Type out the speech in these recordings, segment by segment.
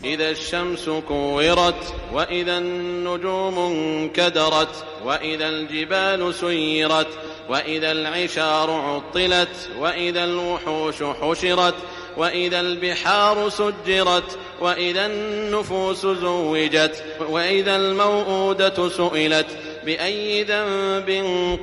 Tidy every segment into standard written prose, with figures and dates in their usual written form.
إذا الشمس كورت وإذا النجوم انكدرت وإذا الجبال سيرت وإذا العشار عطلت وإذا الوحوش حشرت وإذا البحار سجرت وإذا النفوس زوجت وإذا الموءودة سئلت بأي ذنب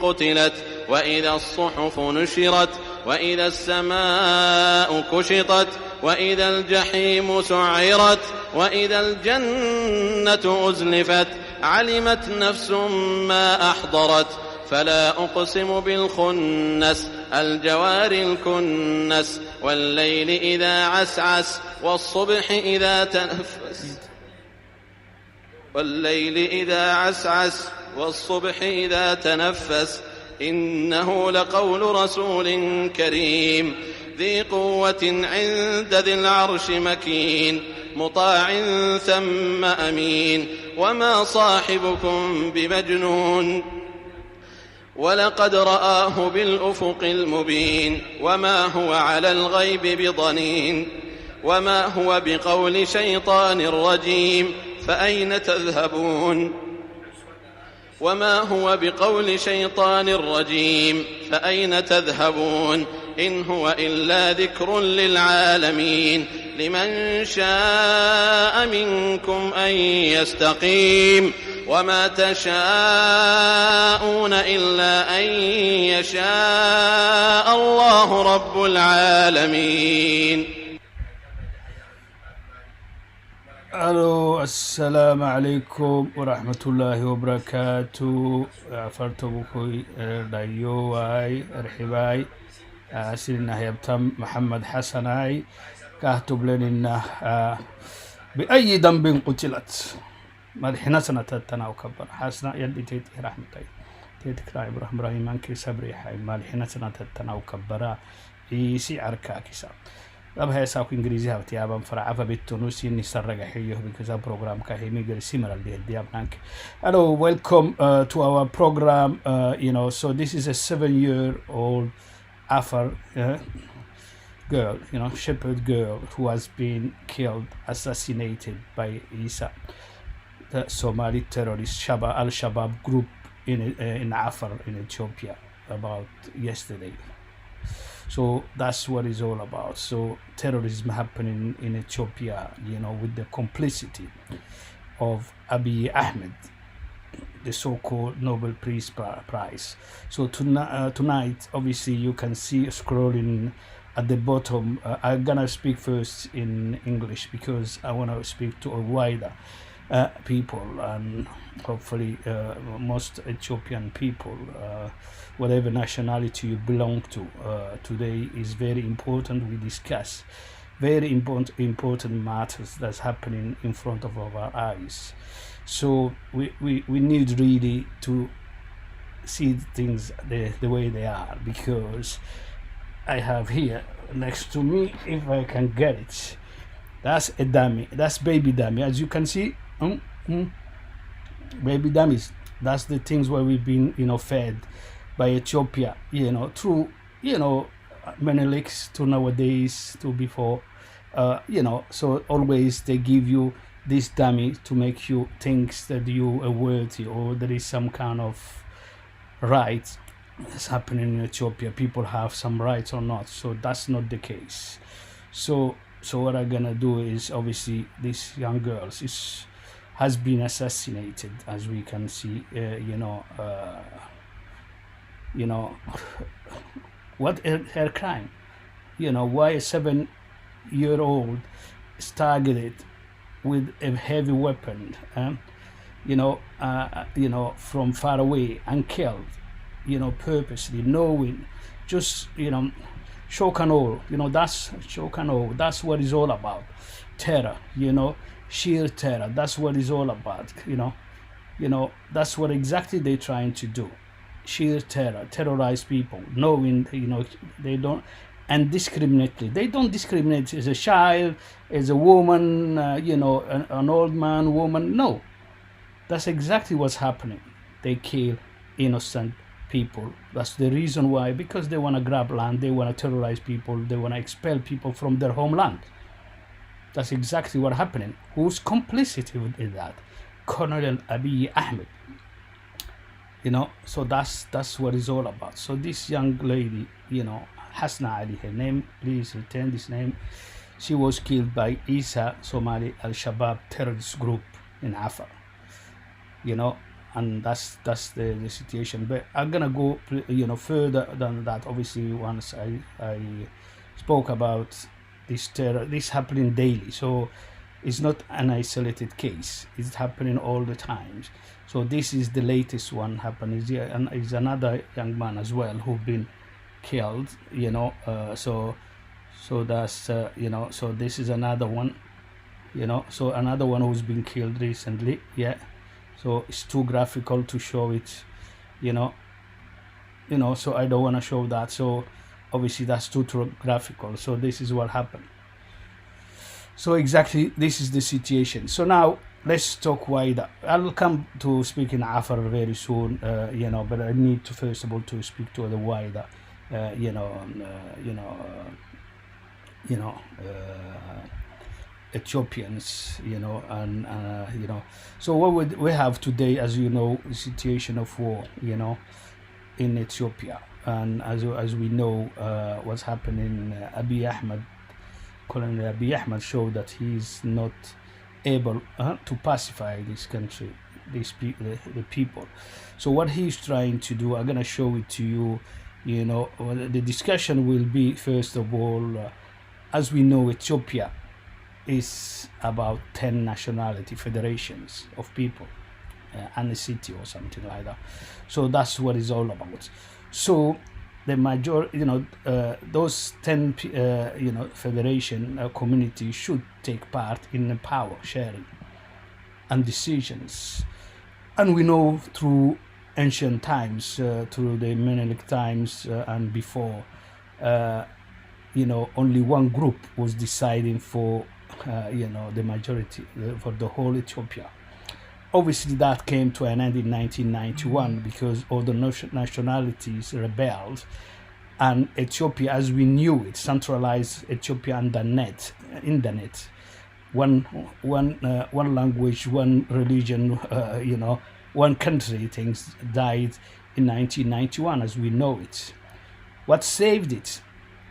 قتلت وإذا الصحف نشرت وإذا السماء كشطت وإذا الجحيم سعرت وإذا الجنة أزلفت علمت نفس ما أحضرت فلا أقسم بالخنس الجوار الكنس والليل إذا عسعس والصبح إذا تنفس والليل إذا عسعس والصبح إذا تنفس إنه لقول رسول كريم ذي قوة عند ذي العرش مكين مطاع ثم أمين وما صاحبكم بمجنون ولقد رآه بالأفق المبين وما هو على الغيب بضنين وما هو بقول شيطان رجيم فأين تذهبون وما هو بقول شيطان رجيم فأين تذهبون إن هو إلا ذكر للعالمين لمن شاء منكم أن يستقيم وما تشاءون إلا أن يشاء الله رب العالمين. الو السلام عليكم ورحمة الله وبركاته. فرتبكوي دايوواي رحباي سيدنا هيبتم محمد حسناي كاتب لنا بأي ذنب قتلت مدحنا سنة تنا وكبر حسنا يدي تيتي رحمتي تيتي كرايب رحم رحيم أنكي صبري حي مدحنا سنة تنا وكبرا إيسي عركا كيسا أبها يساوك إنجليزي هاوتي أبام فرعفا بالتونسي نسرق حيوه بكذا program كهيمي قل سيمرال دي أبنانك. Hello, welcome to our program. So this is a 7-year-old Afar girl, shepherd girl who has been killed, assassinated by Isa, the Somali terrorist Al-Shabaab group in Afar in Ethiopia about yesterday. So that's what it's all about. So terrorism happening in Ethiopia, with the complicity of Abiy Ahmed, the so-called Nobel Peace Prize. So tonight, obviously, you can see scrolling at the bottom. I'm gonna speak first in English because I want to speak to a wider people and hopefully most Ethiopian people, whatever nationality you belong to. Today is very important. We discuss very important matters that's happening in front of our eyes. So we need really to see things the way they are, because I have here next to me, if I can get it, that's a dummy, that's baby dummy, as you can see. Baby dummies, that's the things where we've been fed by Ethiopia, through Menelik to nowadays to before, so always they give you this dummy to make you think that you are worthy or there is some kind of right that's happening in Ethiopia. People have some rights or not, so that's not the case. So what I'm gonna do is, obviously this young girl has been assassinated, as we can see. What her crime? Why a 7-year-old is targeted with a heavy weapon, from far away and killed, purposely, knowing, just, shock and awe, that's shock and awe. That's what it's all about. Terror, sheer terror. That's what it's all about, that's what exactly they're trying to do. Sheer terror, terrorize people, knowing, they don't, and discriminately. They don't discriminate as a child, as a woman, an old man, woman. No, that's exactly what's happening. They kill innocent people. That's the reason why, because they want to grab land, they want to terrorize people, they want to expel people from their homeland. That's exactly what happening. Who's complicit with that? Colonel Abiy Ahmed. So that's what it's all about. So this young lady, Hasna Ali, her name, please retain this name. She was killed by Isa Somali Al-Shabaab terrorist group in Afar. And that's the situation. But I'm gonna go further than that. Obviously, once I spoke about this terror, this happening daily. So it's not an isolated case. It's happening all the time. So this is the latest one happening. And is another young man as well who've been killed. So that's So this is another one. So another one who's been killed recently. Yeah. So it's too graphical to show it. So I don't want to show that. So obviously that's too graphical. So this is what happened. So exactly this is the situation. So now let's talk wider. I'll come to speak in Afar very soon, but I need to first of all to speak to the wider, Ethiopians, and So what we have today, as you know, a situation of war, in Ethiopia, and as we know, what's happening. Abiy Ahmed, Colonel Abiy Ahmed, showed that he's not able to pacify this country, the people. So what he's trying to do, I'm gonna show it to you. The discussion will be, first of all, as we know, Ethiopia is about 10 nationality federations of people and a city or something like that. So that's what it's all about. So the majority, those 10 federation communities should take part in the power sharing and decisions. And we know through ancient times, through the Menelik times and before, only one group was deciding for the majority for the whole Ethiopia. Obviously, that came to an end in 1991 because all the nationalities rebelled, and Ethiopia, as we knew it, centralized Ethiopia on the net, one language, one religion, one country. Things died in 1991, as we know it. What saved it?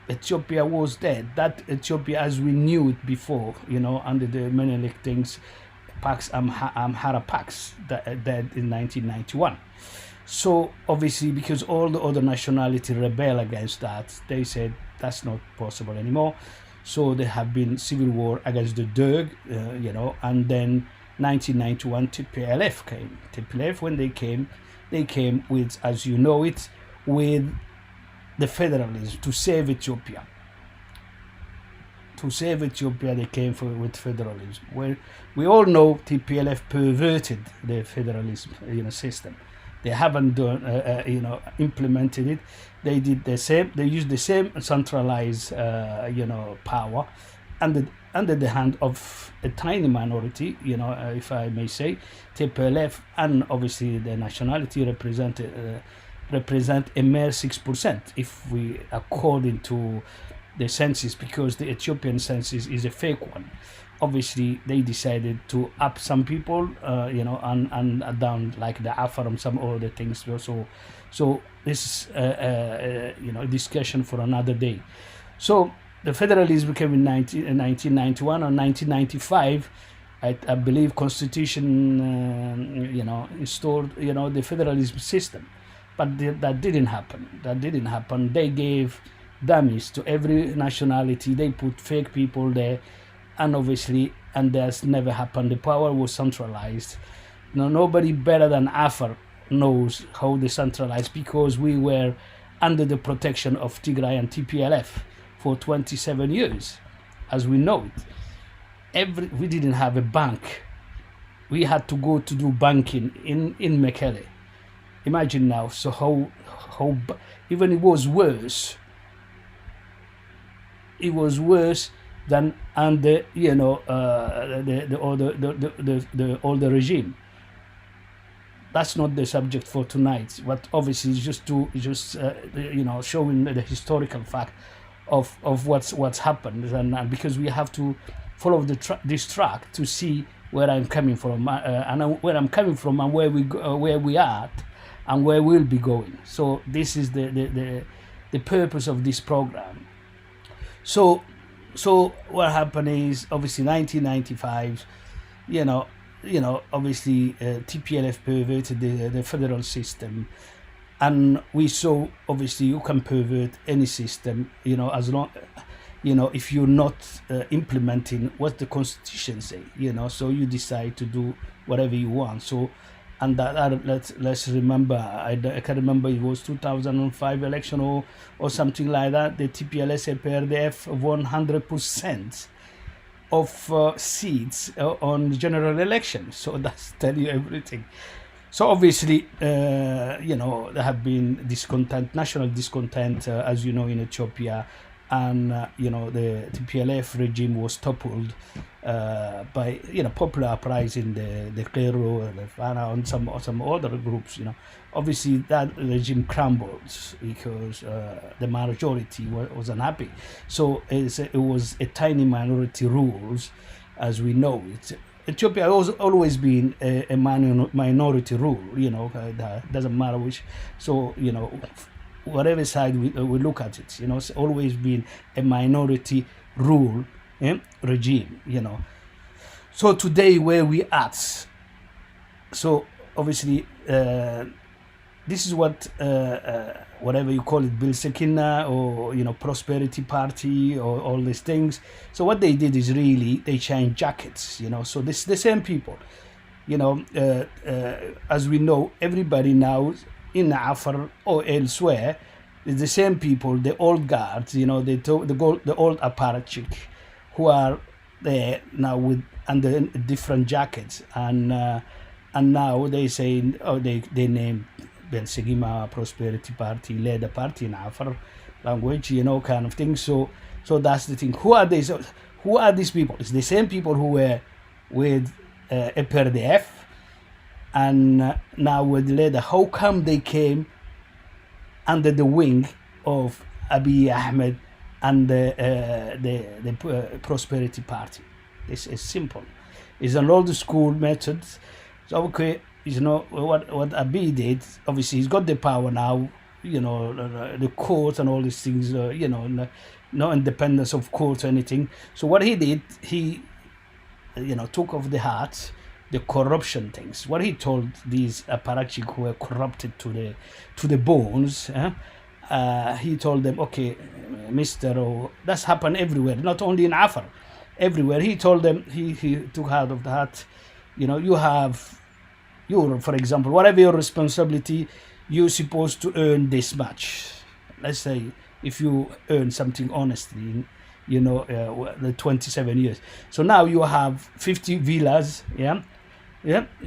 Ethiopia was dead. That Ethiopia, as we knew it before, under the Menelik things, Pax Amhara Pax, dead in 1991. So obviously, because all the other nationality rebel against that, they said that's not possible anymore. So there have been civil war against the Derg, and then 1991 TPLF came. TPLF, when they came with, as you know it, with the federalism to save Ethiopia. To save Ethiopia, they came with federalism. Where we all know TPLF perverted the federalism, system. They haven't done, implemented it. They did the same. They used the same centralized, power, under the hand of a tiny minority, if I may say, TPLF, and obviously the nationality represent a mere 6%, if we, according to the census, because the Ethiopian census is a fake one. Obviously, they decided to up some people, and down, like the Afar and some other things. So this is, a discussion for another day. So the federalism came in 1991 or 1995. I believe Constitution, installed, the federalism system. But that didn't happen. They gave dummies to every nationality. They put fake people there. And obviously, and that's never happened. The power was centralized. Nobody better than Afar knows how they centralized, because we were under the protection of Tigray and TPLF for 27 years, as we know it. We didn't have a bank. We had to go to do banking in Mekele. Imagine now. So how even it was worse. It was worse than under the older regime. That's not the subject for tonight. But obviously, it's just showing the historical fact of what's happened, and because we have to follow this track to see where I'm coming from, where I'm coming from, and where we are, and where we'll be going. So this is the purpose of this program. So what happened is, obviously 1995, obviously TPLF perverted the federal system, and we saw, obviously, you can pervert any system, as long, if you're not implementing what the constitution say, so you decide to do whatever you want. So, and that let's remember, I can remember it was 2005 election or something like that. The TPLS and PRDF won 100% of seats on general election. So that's tell you everything. So obviously, there have been discontent, national discontent, as you know, in Ethiopia, and the TPLF regime was toppled by popular uprising, the Cairo, the Fana, and some other groups. Obviously that regime crumbled because the majority was unhappy. So it was a tiny minority rules, as we know it. Ethiopia has always been a minority rule, that doesn't matter which. So, whatever side we look at it, it's always been a minority rule regime, So today, where we at? So obviously, this is what whatever you call it, Bil Sekina, or Prosperity Party, or all these things. So what they did is really they changed jackets, So this the same people, as we know, everybody now in Afar or elsewhere is the same people, the old guards, the old apparatchik, who are there now with under different jackets, and now they say, they named Ben Segima Prosperity Party, led a party in Afar language, kind of thing. So that's the thing. Who are these? Who are these people? It's the same people who were with PRDF, and now with leader. How come they came under the wing of Abiy Ahmed and the Prosperity Party? This is simple. It's an old school method. So okay, what Abiy did. Obviously, he's got the power now. The court and all these things. No independence of court or anything. So what he did, he took off the heart, the corruption things. What he told these apparatchiks who were corrupted to the bones, he told them, okay, Mr. That's happened everywhere, not only in Afar, everywhere. He told them, he took out of the heart, for example, whatever your responsibility, you're supposed to earn this much. Let's say if you earn something honestly in the 27 years. So now you have 50 villas, you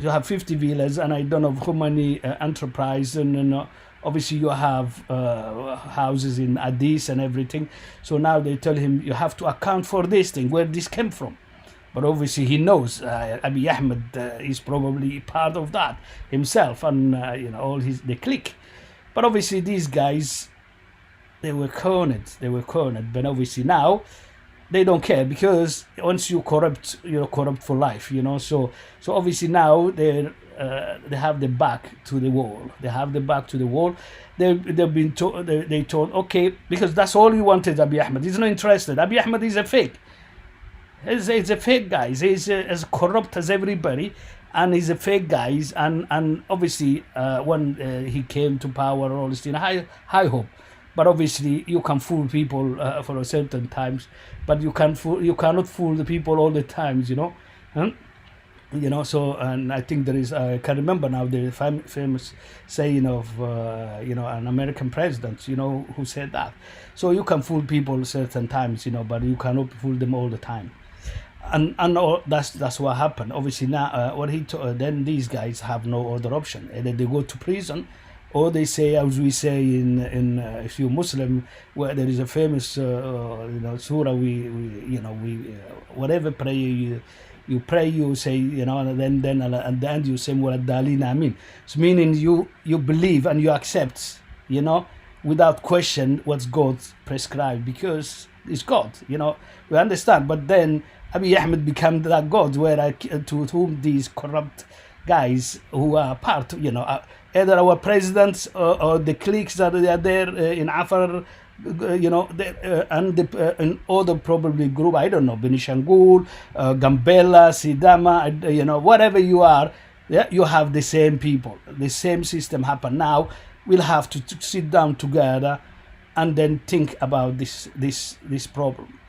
have 50 villas, and I don't know how many enterprise, and obviously you have houses in Addis and everything. So now they tell him you have to account for this thing, where this came from. But obviously he knows Abiy Ahmed is probably part of that himself, and all the clique. But obviously these guys, they were cornered. But obviously now they don't care, because once you corrupt, you're corrupt for life. So obviously now they have the back to the wall. They've been told. They told, okay, because that's all he wanted. Abiy Ahmed, he's not interested. Abiy Ahmed is a fake. He's a fake guy. He's as corrupt as everybody, and he's a fake guy. And obviously when he came to power, all this high hope. But obviously you can fool people for a certain times, but you cannot fool the people all the times, So, and I think there is, I can remember now the famous saying of an American president, who said that. So you can fool people certain times, but you cannot fool them all the time. And that's what happened. Obviously now, then these guys have no other option. Either they go to prison, or they say, as we say in if you're Muslim, where there is a famous surah, we whatever prayer you pray, you say, and then at the end you say Muradalin Amin. So meaning you believe and you accept, without question what's God prescribed, because is God. We understand. But then Abiy Ahmed became that God, where to whom these corrupt guys who are part, either our presidents or the cliques that are there in Afar, and other probably group, I don't know, Benishangul, Gambela, Sidama, whatever you are, yeah, you have the same people, the same system happen. Now we'll have to sit down together and then think about this problem.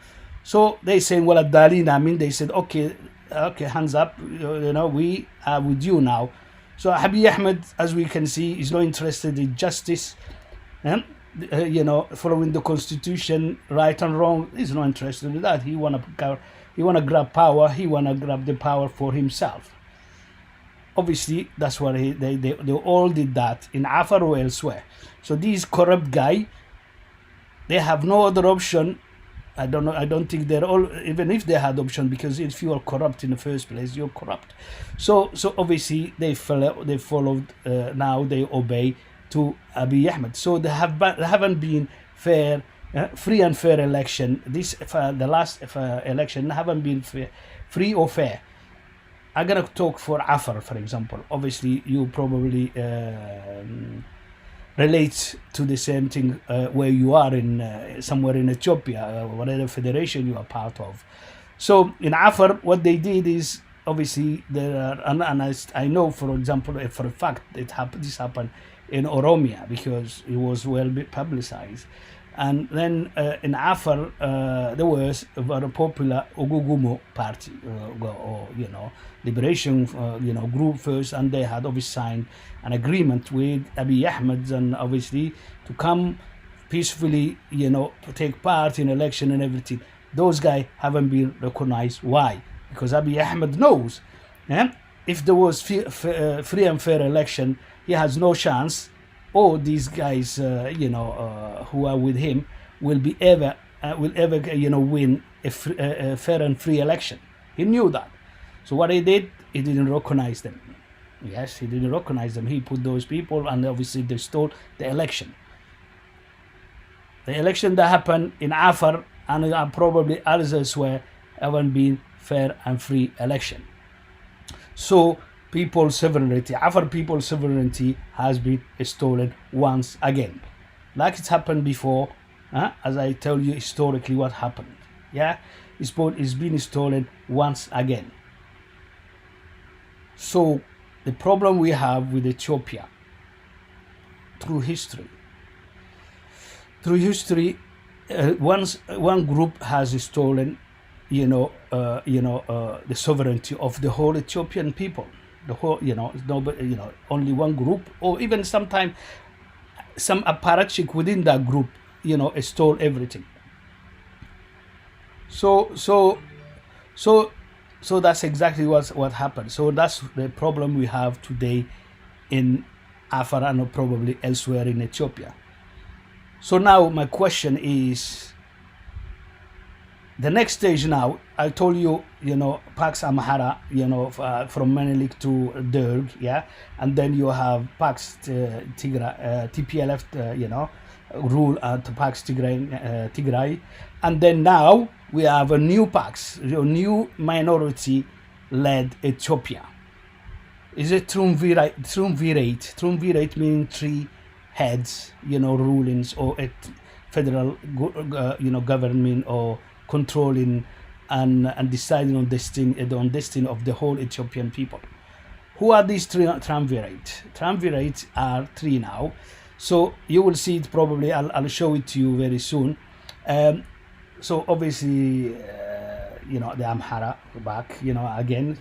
So they saying, well, at Darina, they said, okay, hands up, we are with you now. So Abiy Ahmed, as we can see, is not interested in justice, and following the constitution, right and wrong. He's not interested in that. He wanna grab power. He wanna grab the power for himself. Obviously, that's what they all did that in Afar or elsewhere. So these corrupt guy, they have no other option. I don't know. I don't think they're all, even if they had option, because if you are corrupt in the first place, you're corrupt. So obviously they followed. Now they obey to Abiy Ahmed. So they haven't been fair, free and fair election. The last election haven't been free or fair. I'm gonna talk for Afar, for example. Obviously, you probably relate to the same thing where you are in somewhere in Ethiopia, whatever federation you are part of. So in Afar, what they did is, obviously there are, and I know, for example, for a fact this happened in Oromia because it was well publicized. And then in Afar, there was a very popular Ogugumo party, or liberation, group first, and they had obviously signed an agreement with Abiy Ahmed, and obviously to come peacefully, take part in election and everything. Those guys haven't been recognized. Why? Because Abiy Ahmed knows, if there was free and fair election, he has no chance. Or these guys, who are with him, will ever win a fair and free election. He knew that. So what he did, he didn't recognize them. Yes, he didn't recognize them. He put those people, and obviously they stole the election. The election that happened in Afar and probably others elsewhere haven't been fair and free election. So people's sovereignty, Afar people's sovereignty has been stolen once again. Like it's happened before, as I tell you historically what happened. Yeah, it's been stolen once again. So the problem we have with Ethiopia, through history, once one group has stolen, the sovereignty of the whole Ethiopian people. The whole, nobody, only one group, or even sometimes some apparatchik within that group, stole everything. So that's exactly what happened. So that's the problem we have today in Afar and probably elsewhere in Ethiopia. So now my question is, the next stage now, I told you, Pax Amhara, from Menelik to Derg, yeah, and then you have Pax TPLF, rule at Pax Tigray, and then now we have a new Pax, new minority-led Ethiopia. Is it triumvirate? Triumvirate meaning three heads, rulings, or a federal, government, or controlling and deciding on destiny of the whole Ethiopian people. Who are these triumvirate? Triumvirates are three now. So you will see it probably. I'll show it to you very soon. So obviously, the Amhara back, again,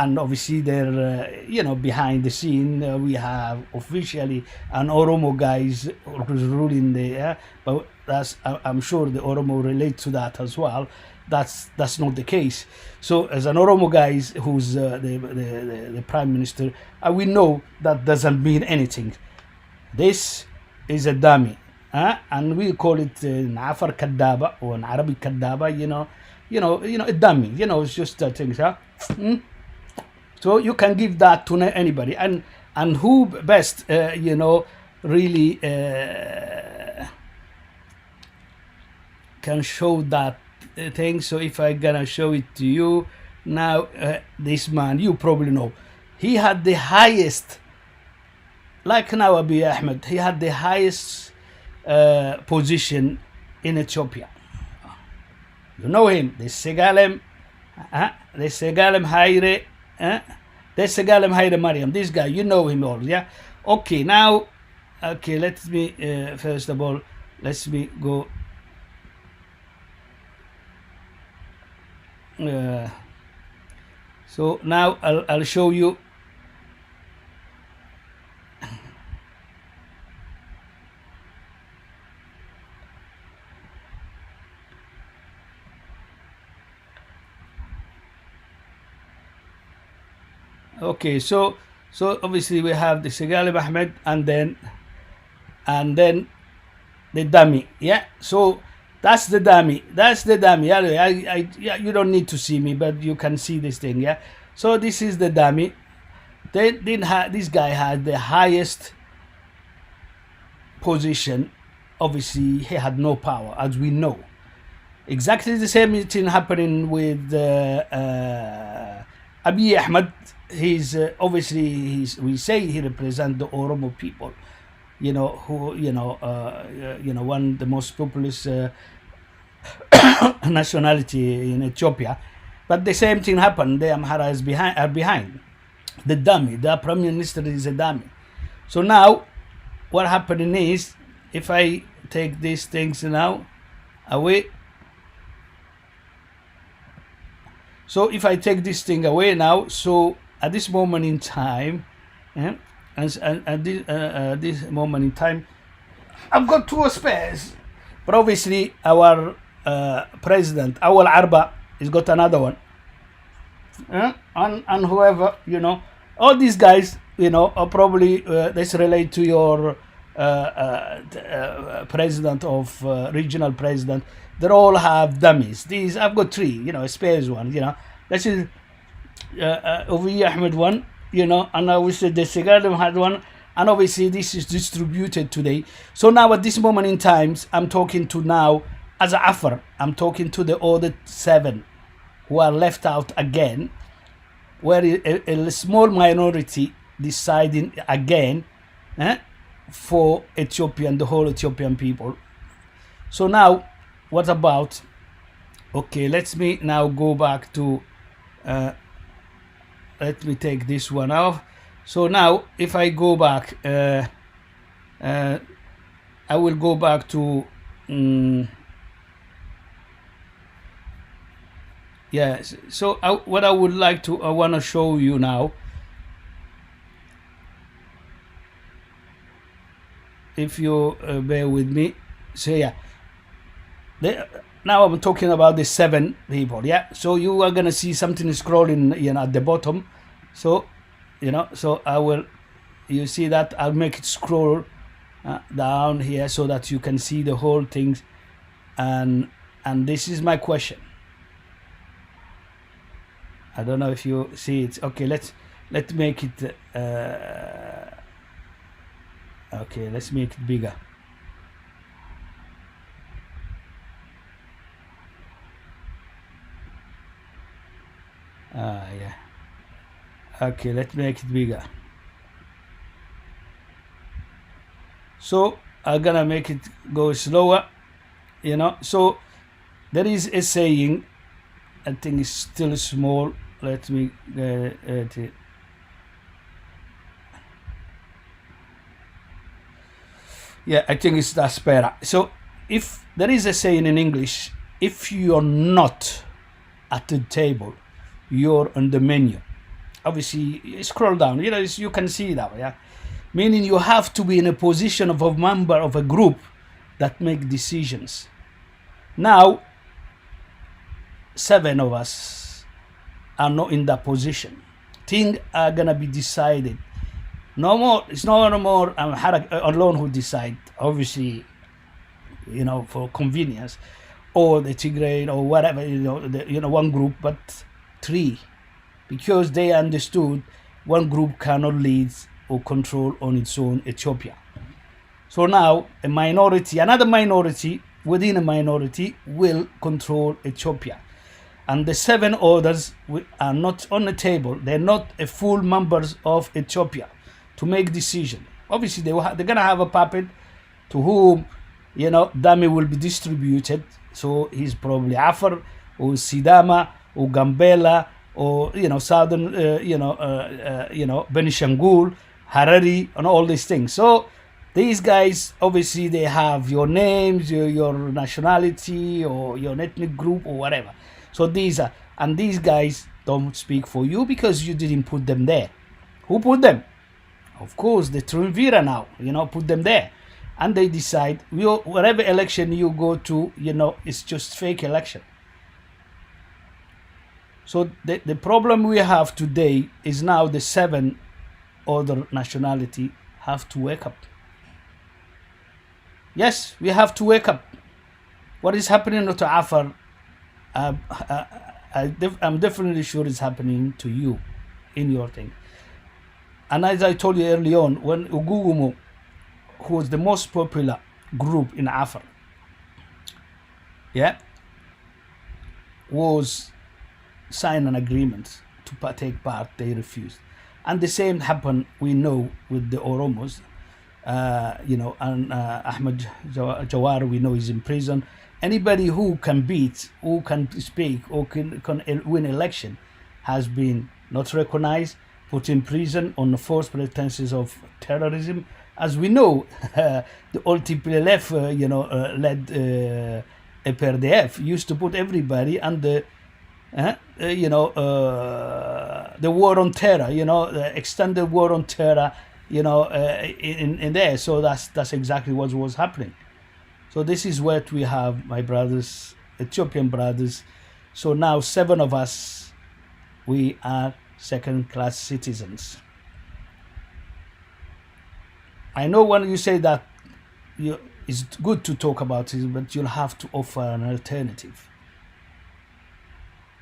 and obviously they're, behind the scene. We have officially an Oromo guys who's ruling there, but I'm sure the Oromo relate to that as well. That's not the case. So as an Oromo guys who's the prime minister, we know that doesn't mean anything. This is a dummy, and we call it an Afar Kadaba or an Arabic Kadaba. A dummy. It's just things, So you can give that to anybody, and who best, really can show that thing. So if I gonna show it to you now, this man, you probably know, he had the highest, like now Abiy Ahmed, he had the highest position in Ethiopia. You know him, the Segalem Haile, the Segalem Haile Mariam, this guy, you know him all, yeah? Okay, now, okay, let me, first of all, let me go, so now I'll show you. Okay, so obviously we have the Segalem Ahmed and then the dummy, yeah. So that's the dummy. Yeah, you don't need to see me, but you can see this thing, yeah. So this is the dummy. This guy had the highest position. Obviously, he had no power, as we know. Exactly the same thing happening with Abiy Ahmed. He's obviously we say he represents the Oromo people, who one of the most populous nationality in Ethiopia. But the same thing happened. The Amhara are behind. The dummy, the prime minister is a dummy. So now, what happening is, if I take these things now away, so if I take this thing away now, so at this moment in time, this moment in time, I've got two spares, but obviously our president, Awal Arba, has got another one, and whoever, all these guys, are probably this relate to your president of regional president. They all have dummies. These I've got three, spares one. This is Abiy Ahmed one, and obviously the Segalem had one, and obviously this is distributed today. So now at this moment in times, I'm talking to now as a Afar. I'm talking to the other 7 who are left out again, where a small minority deciding again for Ethiopian, the whole Ethiopian people. So now, what about? Okay, let me now go back to. Let me take this one off. So now, if I go back, I will go back to. Yes. So what I would like to, I want to show you now. If you bear with me, so yeah. Now I'm talking about the 7 people, yeah. So you are gonna see something scrolling, at the bottom. So, so I will. You see that I'll make it scroll down here so that you can see the whole thing. And this is my question. I don't know if you see it. Okay, let's make it. Okay, let's make it bigger. Yeah. Okay, let's make it bigger. So I'm gonna make it go slower, So there is a saying, I think it's still small. Let me yeah, I think it's aspera. So if there is a saying in English, if you're not at the table, you're on the menu. Obviously, scroll down, you can see that, yeah? Meaning you have to be in a position of a member of a group that make decisions. Now, 7 of us are not in that position. Things are gonna be decided. No more. It's no more alone who decide. Obviously, for convenience, or the Tigray or whatever. One group, but 3, because they understood one group cannot lead or control on its own Ethiopia. So now another minority within a minority will control Ethiopia. And the 7 others are not on the table. They're not a full members of Ethiopia to make decision. Obviously, they're going to have a puppet to whom, Dami will be distributed. So he's probably Afar or Sidama or Gambela or, Southern, Benishangul, Harari, and all these things. So these guys, obviously, they have your names, your nationality, or your ethnic group, or whatever. So these guys don't speak for you because you didn't put them there. Who put them? Of course, the Triumvirate now, put them there. And they decide, whatever election you go to, it's just fake election. So the problem we have today is now the 7 other nationality have to wake up. Yes, we have to wake up. What is happening to Afar, I'm definitely sure it's happening to you in your thing. And as I told you early on, when Ugugumo, who was the most popular group in Afar, was signed an agreement to take part, they refused. And the same happened, we know, with the Oromos. And Ahmed Jawar, we know, is in prison. Anybody who can beat, who can speak, or can win election has been not recognized, put in prison on the false pretenses of terrorism. As we know, the old TPLF, led EPRDF, used to put everybody under, the war on terror, the extended war on terror, in there. So that's exactly what was happening. So this is what we have, my brothers, Ethiopian brothers. So now 7 of us, we are second-class citizens. I know when you say that it's good to talk about it, but you'll have to offer an alternative.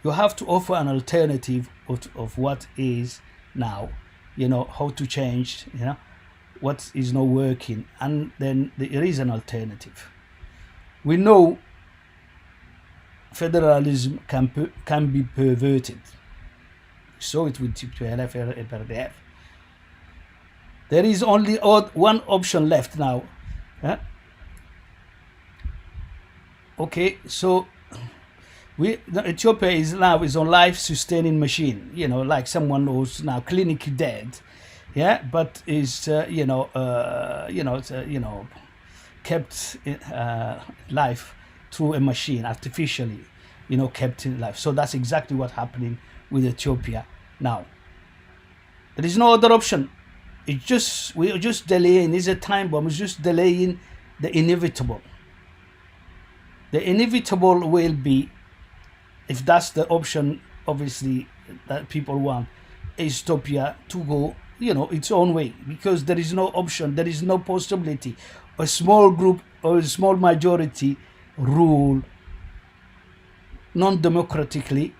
You have to offer an alternative of what is now, how to change, what is not working, and then there is an alternative. We know federalism can be perverted. So it with TPLF, EPRDF. There is only one option left now. Okay, so Ethiopia is on life-sustaining machine. Like someone who's now clinically dead, but is kept life through a machine, artificially, kept in life. So that's exactly what's happening with Ethiopia now. There is no other option. We're just delaying. It's a time bomb. It's just delaying the inevitable. The inevitable will be, if that's the option, obviously, that people want, Ethiopia to go, its own way, because there is no option. There is no possibility. A small group or a small majority rule non-democratically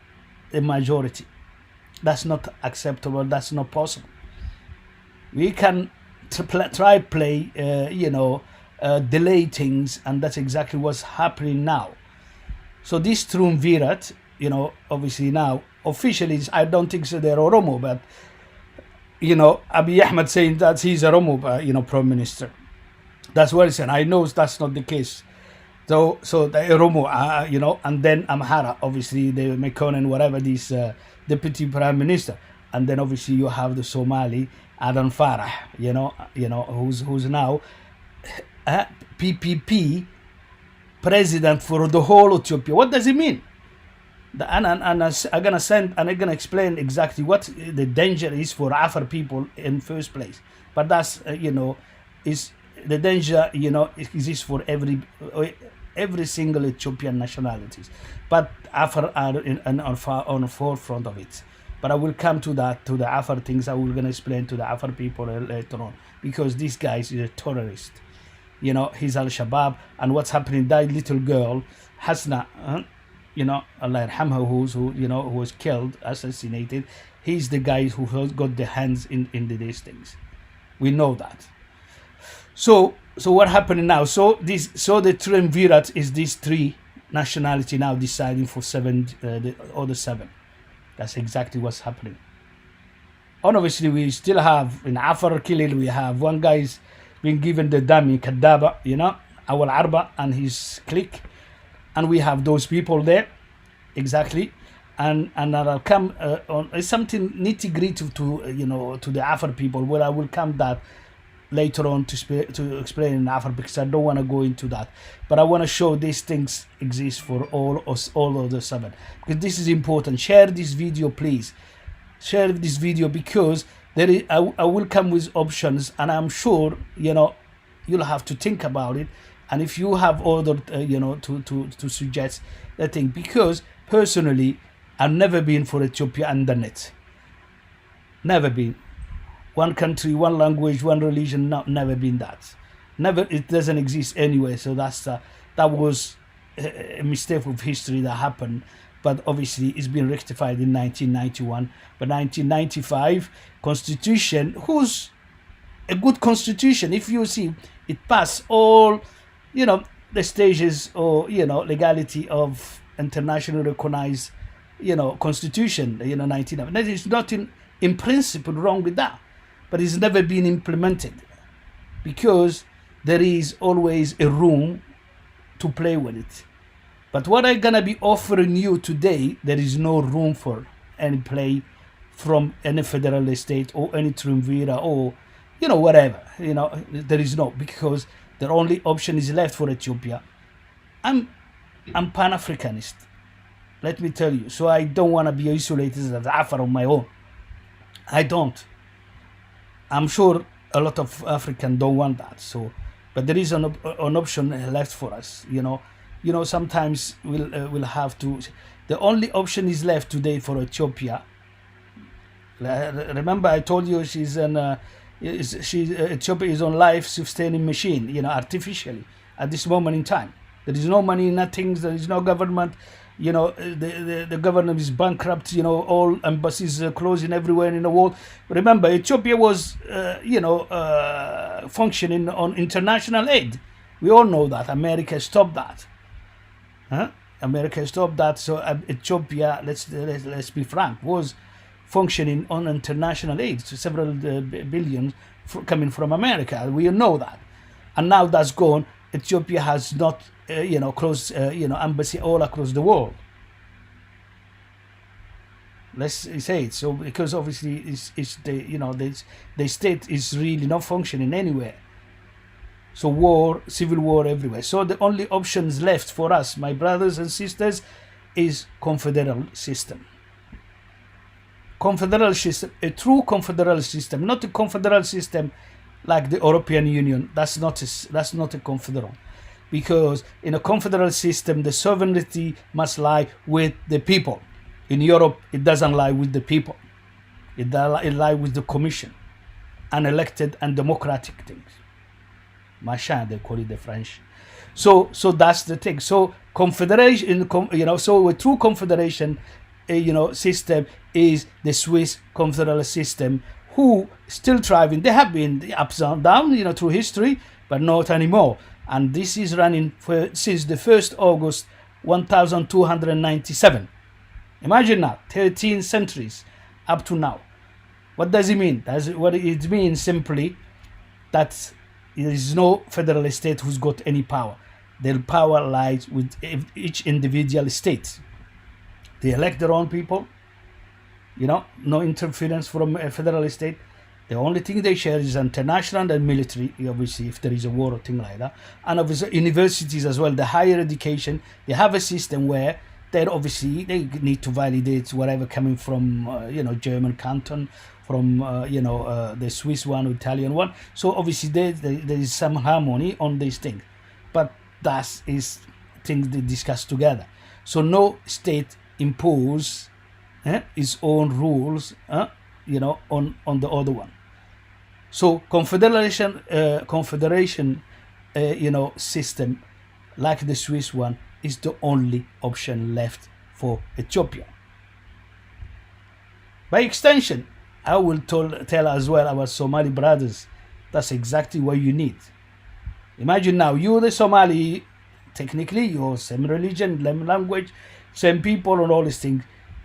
a majority. That's not acceptable. That's not possible. We can play, delay things, and that's exactly what's happening now. So this Triumvirate, obviously now, officially, I don't think so they're Oromo, but, Abiy Ahmed saying that he's a Oromo, Prime Minister. That's what he said. I know that's not the case. So the Oromo, and then Amhara, obviously, the Mekonnen, whatever, this Deputy Prime Minister. And then obviously you have the Somali, Adan Farah, who's now PPP president for the whole Ethiopia. What does it mean? And I'm gonna explain exactly what the danger is for Afar people in first place. But that's is the danger exists for every single Ethiopian nationalities. But Afar are on the forefront of it. But I will come to that, to the Afar things. I will gonna explain to the Afar people later on, because this guy is a terrorist. He's Al-Shabaab, and what's happening? That little girl, Hasna, Allah yarhamha, who was killed, assassinated. He's the guy who got the hands in these things. We know that. So So what happening now? So the triumvirate is these three nationality now deciding for seven, the other seven. That's exactly what's happening. And obviously we still have in Afar Kilil, we have one guy's been given the dummy Kadaba, Awal Arba and his clique, and we have those people there, exactly. And I'll come on something nitty gritty to the Afar people. Well, I will come that later on to explain in Afar, because I don't want to go into that, but I want to show these things exist for all of the seven, because this is important. Share this video, please. Share this video, because I will come with options, and I'm sure you'll have to think about it. And if you have other to suggest that thing, because personally I've never been for Ethiopia and done it. Never been. One country, one language, one religion. Never been that. Never. It doesn't exist anyway. So that was a mistake of history that happened. But obviously it's been rectified in 1991. But 1995 constitution, who's a good constitution, if you see, it passed all the stages or legality of internationally recognized constitution. 1990. There is nothing in principle wrong with that, but it's never been implemented, because there is always a room to play with it. But what I'm gonna be offering you today, there is no room for any play from any federal state or any triumvirate or whatever. There is no, because the only option is left for Ethiopia. I'm Pan-Africanist, let me tell you. So I don't want to be isolated as Afar on my own. I don't. I'm sure a lot of Africans don't want that. So, but there is an option left for us. Sometimes we'll have to. The only option is left today for Ethiopia. Remember, I told you Ethiopia is on life-sustaining machine, artificially at this moment in time. There is no money, nothing. There is no government. The government is bankrupt. All embassies are closing everywhere in the world. Remember, Ethiopia was, functioning on international aid. We all know that. America stopped that. America stopped that. So Ethiopia, let's be frank, was functioning on international aid, to several billions coming from America. We know that, and now that's gone. Ethiopia has not, closed, embassy all across the world. Let's say it. So because obviously it's the state is really not functioning anywhere. So war, civil war everywhere. So the only options left for us, my brothers and sisters, is confederal system. Confederal system, a true confederal system, not a confederal system like the European Union. That's not a confederal, because in a confederal system the sovereignty must lie with the people. In Europe, it doesn't lie with the people. It lies with the commission, and elected and democratic things. Machin, they call it the French. So that's the thing. So confederation, so a true confederation, system is the Swiss confederal system, who still thriving. They have been ups and down, through history, but not anymore. And this is running since the 1st August 1297. Imagine that, 13 centuries up to now. What does it mean? What it means simply that there is no federal state who's got any power. Their power lies with each individual state. They elect their own people. No interference from a federal state. The only thing they share is international and military, obviously, if there is a war or thing like that. And obviously universities as well, the higher education, they have a system where they need to validate whatever coming from, German canton, from, the Swiss one, Italian one. So obviously there is some harmony on these things. But that is things they discuss together. So no state impose its own rules, on the other one. So confederation, system like the Swiss one is the only option left for Ethiopia. By extension, I will tell as well our Somali brothers, that's exactly what you need. Imagine now, you the Somali, technically you're same religion, language, same people and all these things,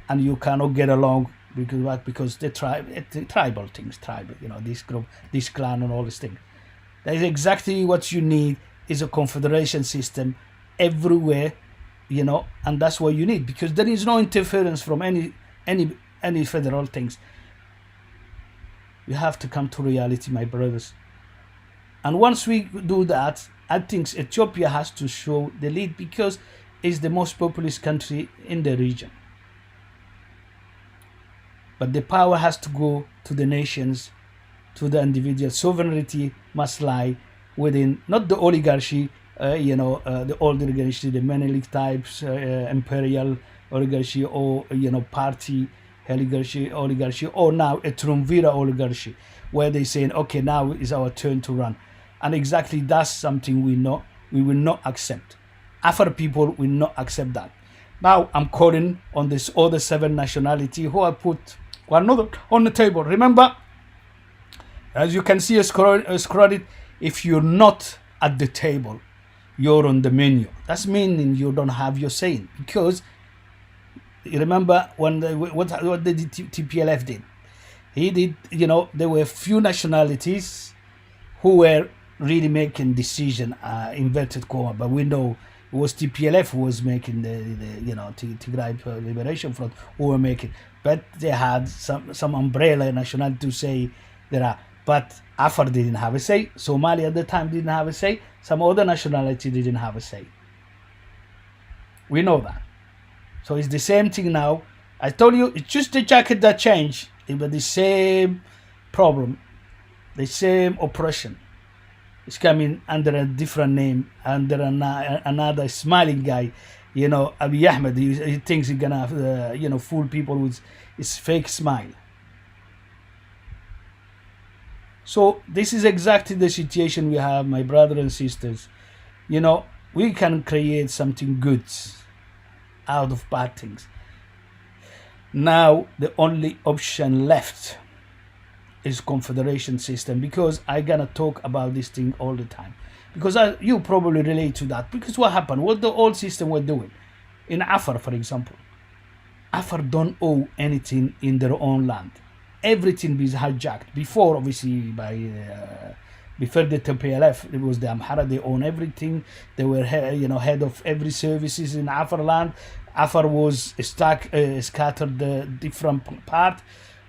and you cannot get along because what? Because the tribal things, tribal, this group, this clan and all these things. That is exactly what you need, is a confederation system everywhere, and that's what you need, because there is no interference from any federal things. You have to come to reality, my brothers. And once we do that, I think Ethiopia has to show the lead, because it's the most populous country in the region. But the power has to go to the nations, to the individual. Sovereignty must lie within, not the oligarchy, the old oligarchy, the Menelik types, imperial oligarchy, or party oligarchy, or now a Triumvirate oligarchy, where they're saying, okay, now is our turn to run. And exactly that's something we will not accept. Afar people will not accept that. Now I'm calling on this other 7 nationality who I put one another on the table. Remember, as you can see, scroll it. If you're not at the table, you're on the menu. That's meaning you don't have your say, because you remember when what the TPLF did. He did, there were few nationalities who were really making decision, inverted comma, but we know it was TPLF who was making the Tigray Liberation Front who were making, but they had some umbrella nationality to say there are, but Afar didn't have a say, Somalia at the time didn't have a say, some other nationality didn't have a say. We know that. So it's the same thing now. I told you, it's just the jacket that changed, but the same problem, the same oppression. It's coming under a different name, under another smiling guy. Abiy Ahmed, he thinks he's gonna, fool people with his fake smile. So this is exactly the situation we have, my brothers and sisters. We can create something good out of bad things. Now the only option left is confederation system, because I gonna talk about this thing all the time, because you probably relate to that. Because what happened, what the old system were doing in Afar, for example, Afar don't owe anything in their own land. Everything is hijacked. Before, obviously, before the TPLF, it was the Amhara. They own everything. They were head of every services in Afar land. Afar was scattered different part,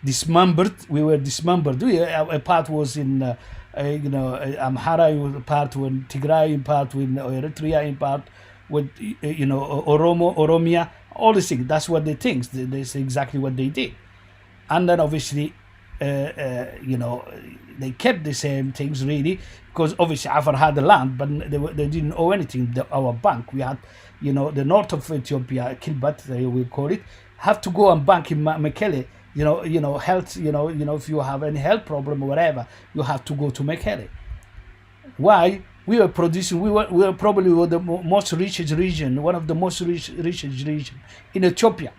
dismembered. We were dismembered. A part was in Amhara, a part with Tigray, a part with Eritrea, a part with Oromia. All these things. That's what they think. That's exactly what they did. And then obviously, they kept the same things really, because obviously Afar had the land, but they didn't owe anything. Our bank, we had, the north of Ethiopia, Kilbat, they will call it, have to go and bank in Mekele. Health. If you have any health problem or whatever, you have to go to Mekele. Why? We were producing. We were probably the most richest region, one of the most richest region in Ethiopia,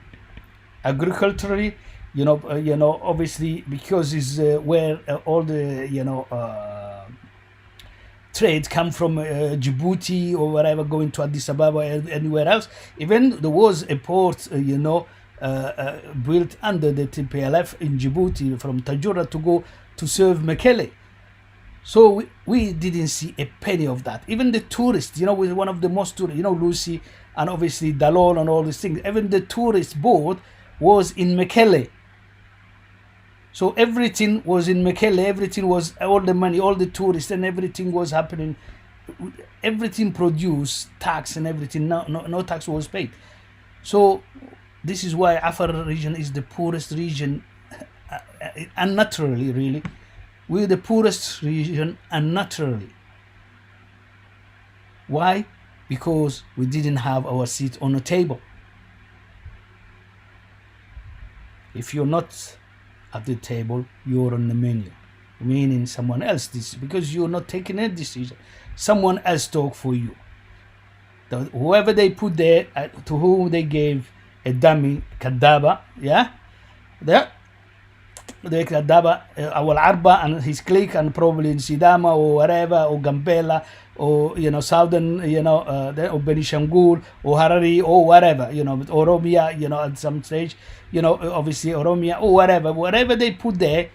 agriculturally. Obviously, because it's where all the trade come from, Djibouti or whatever, going to Addis Ababa or anywhere else. Even there was a port, built under the TPLF in Djibouti from Tajura to go to serve Mekele. So we didn't see a penny of that. Even the tourists, with one of the most tourists, Lucy and obviously Dalol and all these things. Even the tourist board was in Mekele. So everything was in Mekele, everything was, all the money, all the tourists and everything was happening. Everything produced, tax and everything, no tax was paid. So this is why Afar region is the poorest region, unnaturally really. We're the poorest region unnaturally. Why? Because we didn't have our seat on the table. If you're not at the table, you're on the menu, meaning someone else because you're not taking a decision. Someone else talk for you. Whoever they put there, to whom they gave a dummy, kadaba, yeah, like Daba, our Arba and his clique, and probably in Sidama or wherever, or Gambela, or southern, or Benishangul or Harari or wherever, Oromia, at some stage, obviously Oromia or whatever they put there,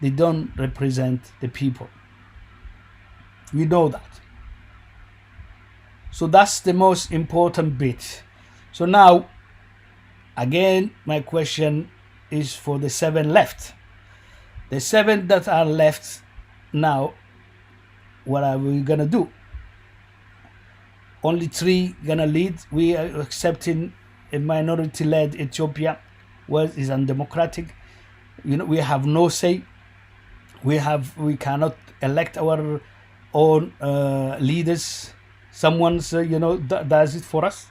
they don't represent the people. We know that. So that's the most important bit. So now, again, my question is for the 7 left. The 7 that are left now, what are we gonna do? Only 3 gonna lead. We are accepting a minority-led Ethiopia, which is undemocratic. We have no say. We cannot elect our own leaders. Someone's does it for us.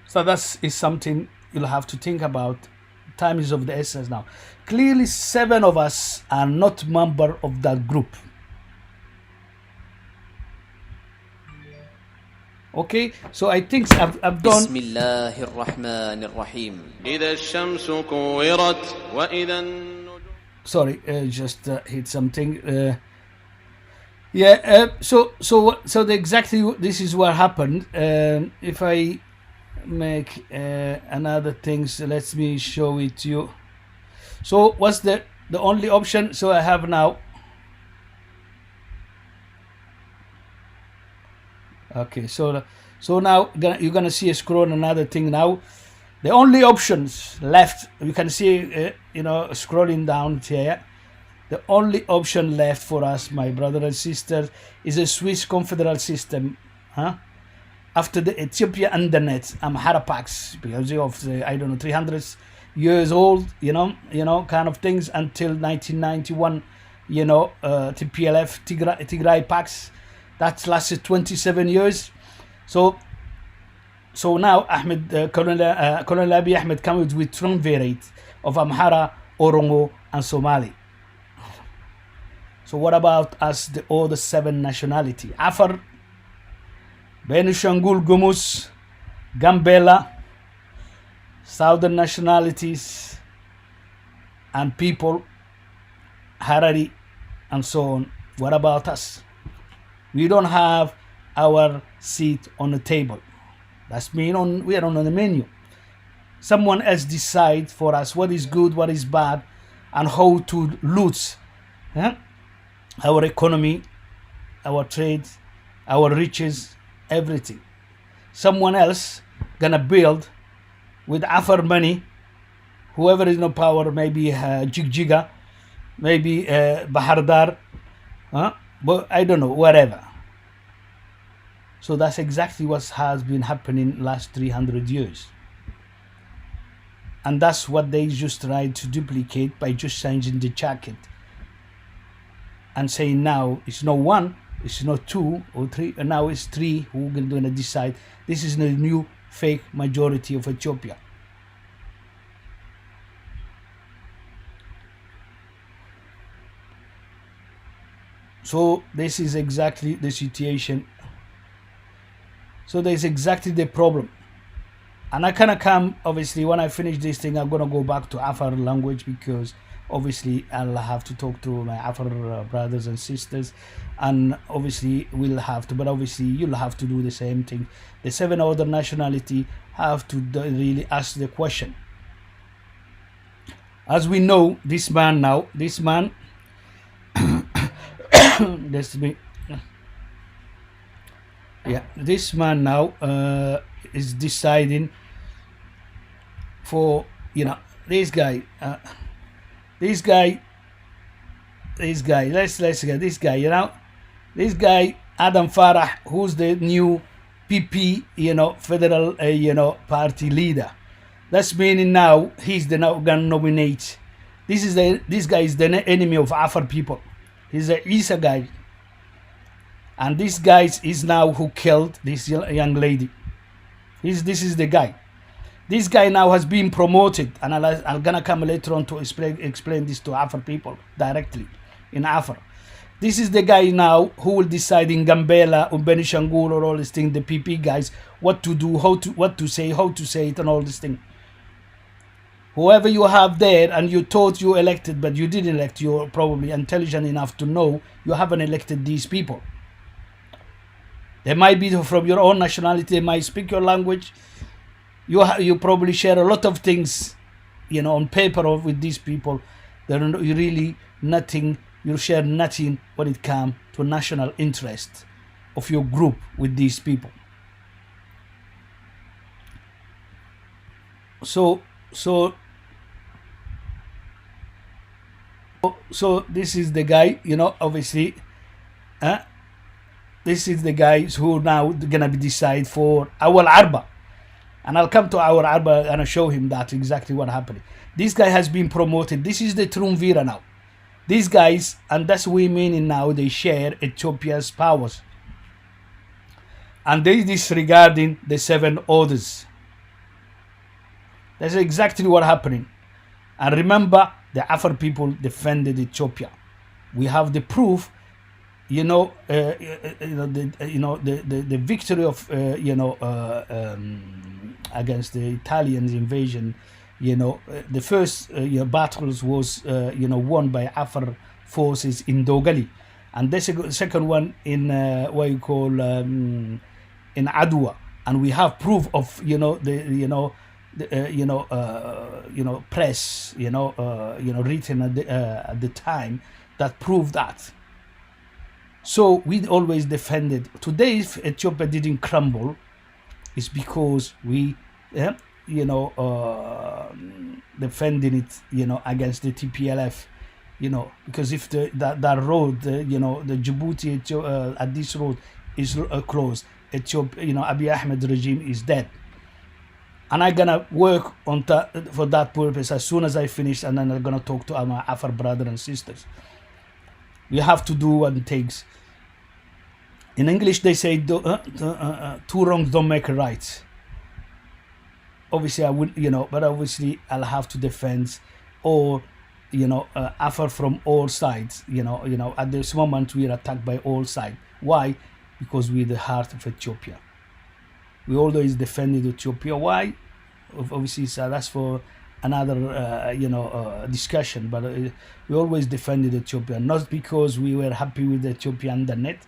So that is something you'll have to think about. Time is of the essence now. Clearly 7 of us are not member of that group. Okay, so I think I've done. Bismillahirrahmanirrahim. إذا الشمس كورت وإذا Sorry, just hit something. So exactly this is what happened. If I make another things, let me show it to you. So what's the only option? So I have now. Okay, so now you're gonna see a scroll another thing now. The only options left, you can see, scrolling down here. The only option left for us, my brother and sister, is a Swiss confederal system. After the Ethiopia Undernet, Amhara Pax, because of the 300 years old, kind of things until 1991, TPLF Tigray Pax, that lasted 27 years. So now Colonel Abiy Ahmed comes with triumvirate of Amhara, Oromo, and Somali. So what about us, the other 7 nationality? Afar, Benishangul Gumus, Gambela, southern nationalities, and people, Harari, and so on. What about us? We don't have our seat on the table. That's mean we are on the menu. Someone else decide for us what is good, what is bad, and how to loot our economy, our trade, our riches, everything. Someone else gonna build with Afar money, whoever is no power, maybe Jigjiga, maybe Bahardar, but I don't know, whatever. So that's exactly what has been happening last 300 years. And that's what they just tried to duplicate by just changing the jacket and saying now it's not 1, it's not 2 or 3, and now it's 3 who are going to decide. This is the new fake majority of Ethiopia. So this is exactly the situation. So there's exactly the problem. And I kind of come, obviously, when I finish this thing, I'm going to go back to Afar language, because obviously I'll have to talk to my Afar brothers and sisters, and obviously we'll have to, but obviously you'll have to do the same thing. The 7 other nationality have to really ask the question. As we know, this man, this man now is deciding for, this guy, let's get this guy, Adam Farah, who's the new PP, federal, party leader. That's meaning now he's now gonna nominate. This guy is the enemy of Afar people. He's a Isa guy. And this guy is now who killed this young lady. This is the guy. This guy now has been promoted, and I'm gonna come later on to explain this to Afar people directly in Afar. This is the guy now who will decide in Gambela or Benishangul or all these things, the PP guys, what to do, what to say, how to say it, and all this thing. whoever you have there and you thought you elected but you didn't elect, you're probably intelligent enough to know you haven't elected these people. They might be from your own nationality, they might speak your language, you probably share a lot of things, you know, on paper or with these people. They're really nothing, you share nothing when it comes to national interest of your group with these people. So this is the guy, you know, obviously, this is the guys who now gonna be decide for our Arba. And I'll come to our Arba and I'll show him that exactly what happened. This guy has been promoted. This is the Triumvira now. These guys, and that's what we mean now, they share Ethiopia's powers. And they disregarding the 7 orders. That's exactly what happening. And remember, the Afar people defended Ethiopia. We have the proof, you know, the victory of, against the Italians invasion. You know, the first battles was, won by Afar forces in Dogali. And the second one in what you call in Adwa. And we have proof of, press, written at the time that proved that. So we always defended. Today, if Ethiopia didn't crumble, it's because we, defending it, against the TPLF, because if that road, the Djibouti at this road is closed, Ethiopia, Abiy Ahmed regime is dead. And I'm gonna work on for that purpose as soon as I finish, and then I'm gonna talk to my Afar brothers and sisters. We have to do what it takes. In English, they say two wrongs don't make a right. Obviously, I would, but obviously I'll have to defend, or Afar from all sides. At this moment we are attacked by all sides. Why? Because we're the heart of Ethiopia. We always defended Ethiopia. Why? Obviously, so that's for another discussion. But we always defended Ethiopia, not because we were happy with Ethiopia and the net,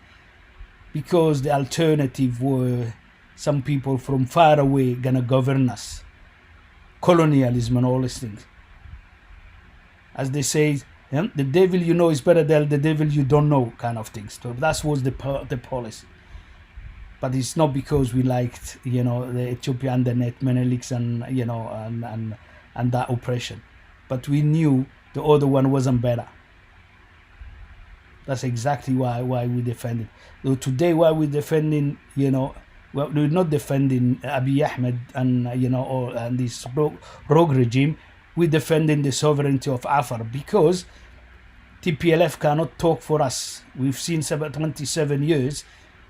because the alternative were some people from far away gonna govern us, colonialism and all these things. As they say, the devil you know is better than the devil you don't know, kind of things. So that was the policy. But it's not because we liked, the Ethiopia and the net, Meneliks and and that oppression. But we knew the other one wasn't better. That's exactly why we defended. So today, why we're defending, we're not defending Abiy Ahmed and and this rogue regime. We're defending the sovereignty of Afar, because TPLF cannot talk for us. We've seen 27 years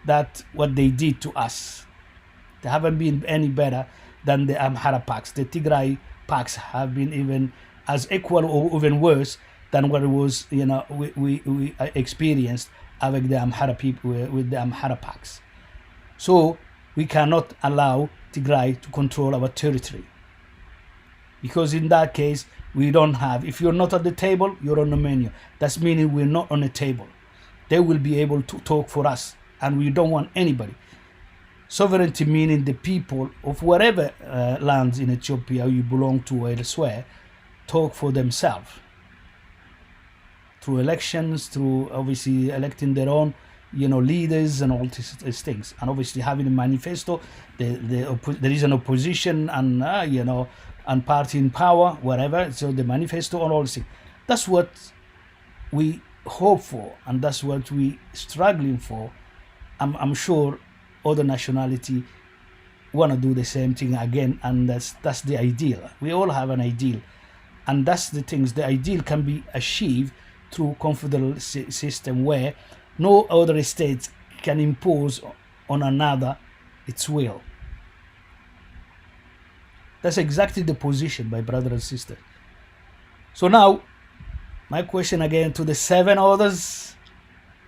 that what they did to us. They haven't been any better than the Amhara packs. The Tigray packs have been even as equal or even worse than what it was, we experienced with the Amhara people, with the Amhara packs. So we cannot allow Tigray to control our territory, because in that case we don't have. If you're not at the table, you're on the menu. That's meaning we're not on the table. They will be able to talk for us, and we don't want anybody. Sovereignty meaning the people of whatever lands in Ethiopia you belong to or elsewhere talk for themselves through elections, through obviously electing their own, leaders and all these things, and obviously having a manifesto. There is an opposition and and party in power, whatever. So the manifesto and all these things. That's what we hope for, and that's what we struggling for. I'm sure other nationality want to do the same thing again, and that's the ideal. We all have an ideal, and that's the things. The ideal can be achieved through confederal system where no other state can impose on another its will. That's exactly the position, my brother and sister. So now, my question again to the 7 others,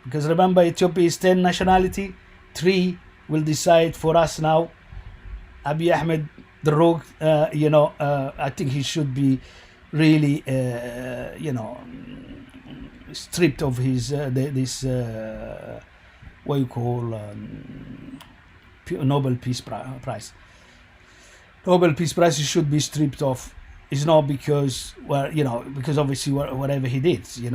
because remember Ethiopia is 10 nationality, 3 will decide for us now. Abiy Ahmed the rogue, I think he should be really, stripped of his this what you call Nobel Peace Prize. Nobel Peace Prize should be stripped off. It's not because, well, because obviously whatever he did, he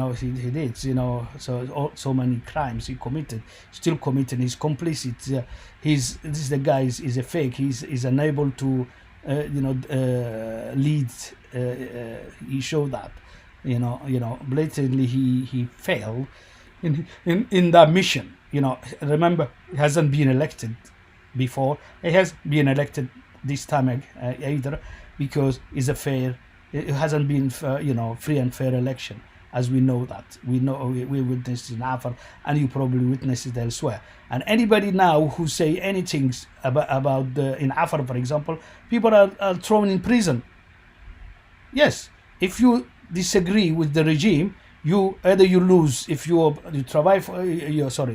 did, so many crimes he committed, still committing, he's complicit. This the guy is a fake. He's unable to, lead. He showed that, blatantly he failed in that mission. Remember, he hasn't been elected before. He has been elected this time either, because it's a fair. It hasn't been free and fair election, as we know that. We witnessed in Afar, and you probably witnessed it elsewhere. And anybody now who say anything about in Afar, for example, people are thrown in prison. Yes, if you disagree with the regime, you lose. If you travail for,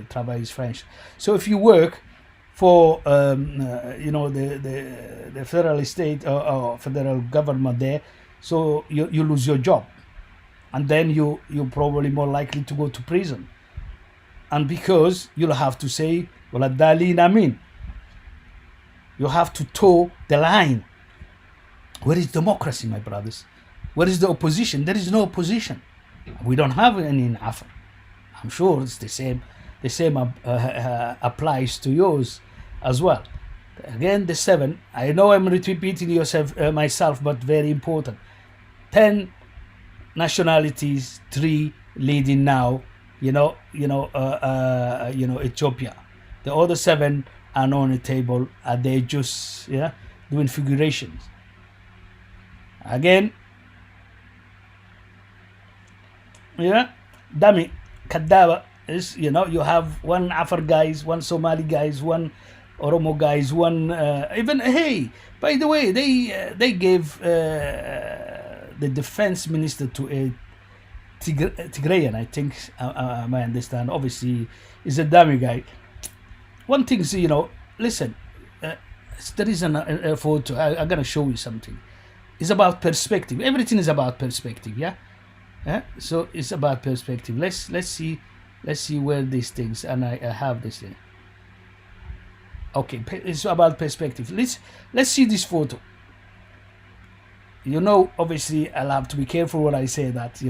travail is French. So if you work for the federal state or federal government there, so you lose your job, and then you're probably more likely to go to prison. And because you'll have to say, well, Dalin Amin, you have to toe the line. Where is democracy, my brothers? Where is the opposition? There is no opposition. We don't have any in Afar. I'm sure it's the same. The same applies to yours as well. Again, the 7. I know I'm repeating myself, but very important. 10 nationalities, 3 leading now. Ethiopia. The other 7 are not on the table. Are they just doing figurations? Again, Dami Kadaba is, you have one Afar guys, one Somali guys, one Oromo guys, one even, hey, by the way, they gave the defense minister to a Tigrayan, I think, I understand. Obviously, is a dummy guy. One thing is, listen, there is a photo. I'm gonna show you something. It's about perspective. Everything is about perspective, yeah. So it's about perspective. Let's see where these things, and I have this thing. Okay, it's about perspective. Let's see this photo. Obviously, I'll have to be careful when I say that.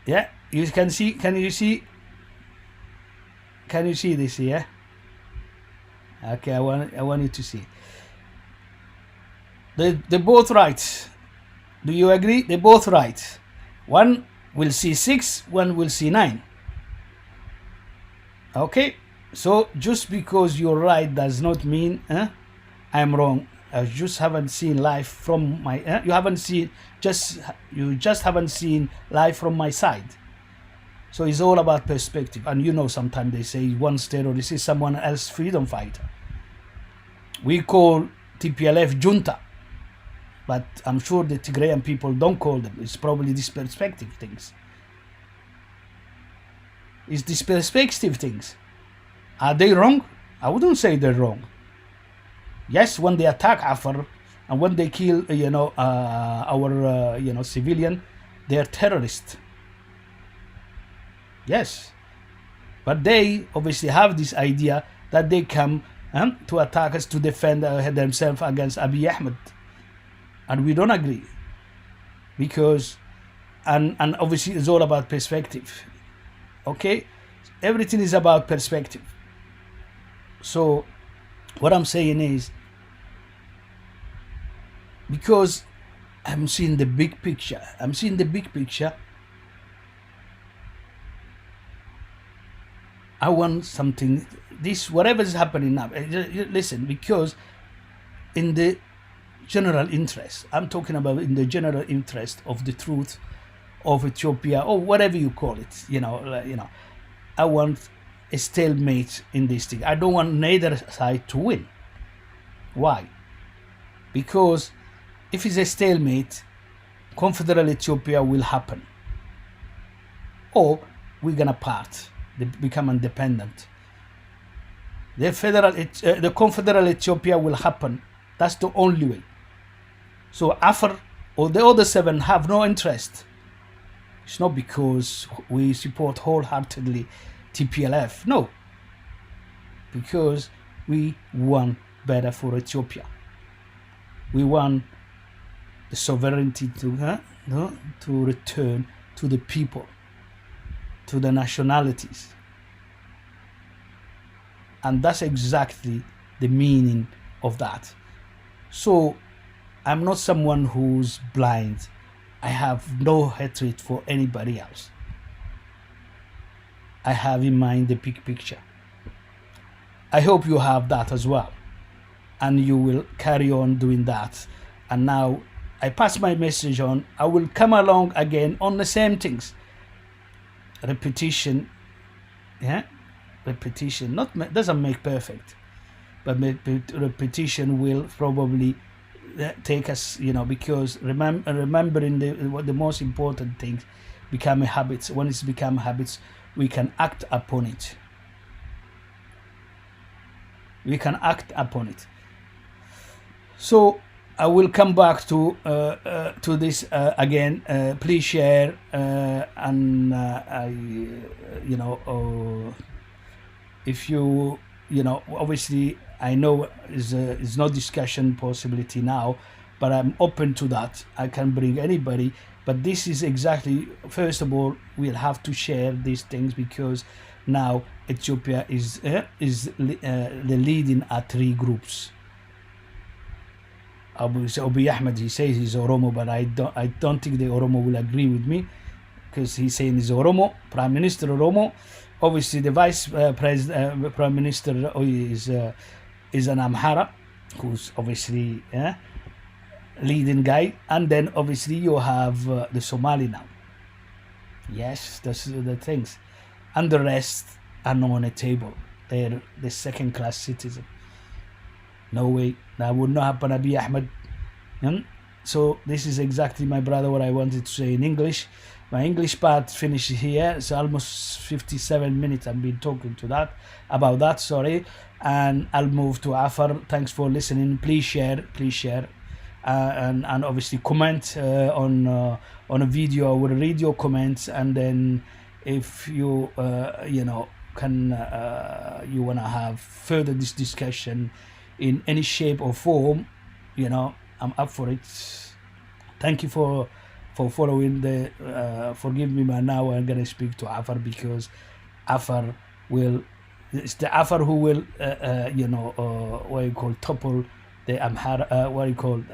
Yeah, you can see. Can you see this here? Okay, I want you to see. They're both right. Do you agree? They're both right. One will see 6, one will see 9. Okay, so just because you're right does not mean I'm wrong. I just haven't seen life from my. You just haven't seen life from my side. So it's all about perspective. And sometimes they say one's terrorist is someone else's freedom fighter. We call TPLF junta, but I'm sure the Tigrayan people don't call them. It's probably these perspective things. It's these perspective things. Are they wrong? I wouldn't say they're wrong. Yes, when they attack Afar and when they kill, our, civilian, they are terrorists. Yes, but they obviously have this idea that they come to attack us to defend themselves against Abiy Ahmed, and we don't agree, because and obviously it's all about perspective. Okay, everything is about perspective. So what I'm saying is, because I'm seeing the big picture, I want something, whatever is happening now, listen, because in the general interest, I'm talking about in the general interest of the truth of Ethiopia, or whatever you call it, I want a stalemate in this thing. I don't want neither side to win. Why? Because if it's a stalemate, Confederal Ethiopia will happen, or we're gonna part, become independent. the confederal Ethiopia will happen. That's the only way. So Afar or the other 7 have no interest. It's not because we support wholeheartedly TPLF. No. Because we want better for Ethiopia. We want the sovereignty to return to the people, to the nationalities. And that's exactly the meaning of that. So I'm not someone who's blind. I have no hatred for anybody else. I have in mind the big picture. I hope you have that as well, and you will carry on doing that. And now I pass my message on. I will come along again on the same things. Repetition, yeah, repetition doesn't make perfect, but repetition will probably take us, because remembering the most important things become habits. When it's become habits, we can act upon it. We can act upon it. So I will come back to this again. Please share, and if you obviously I know is no discussion possibility now, but I'm open to that. I can bring anybody, but this is exactly, first of all, we'll have to share these things, because now Ethiopia is the leading at 3 groups. Abiy Ahmed, he says he's Oromo, but I don't think the Oromo will agree with me, because he's saying he's Oromo, Prime Minister Oromo. Obviously, the Vice Prime Minister is an Amhara, who's obviously leading guy, and then obviously you have the Somali now. Yes, that's the things, and the rest are not on a table. They're the second-class citizen. No way, that would not happen. Abiy Ahmed. So this is exactly, my brother, what I wanted to say in English. My English part finished here. It's almost 57 minutes I've been talking about that, sorry. And I'll move to Afar. Thanks for listening. Please share, and obviously comment on a video. I will read your comments, and then if you can you want to have further this discussion in any shape or form, I'm up for it. Thank you for following forgive me, but now I'm gonna speak to Afar, because Afar it's the Afar who will what you call topple the Amhara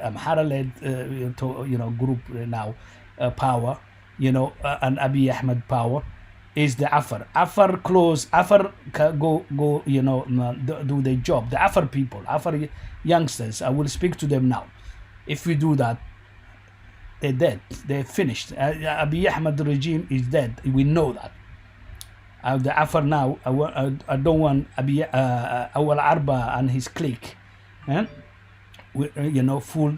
Amhara-led group now, power, and Abiy Ahmed power is the Afar. Afar go do their job. The Afar people, Afar youngsters, I will speak to them now. If we do that, they're dead. They're finished. Abiy Ahmed regime is dead. We know that. The Afar now, I don't want Awal Arba and his clique, fool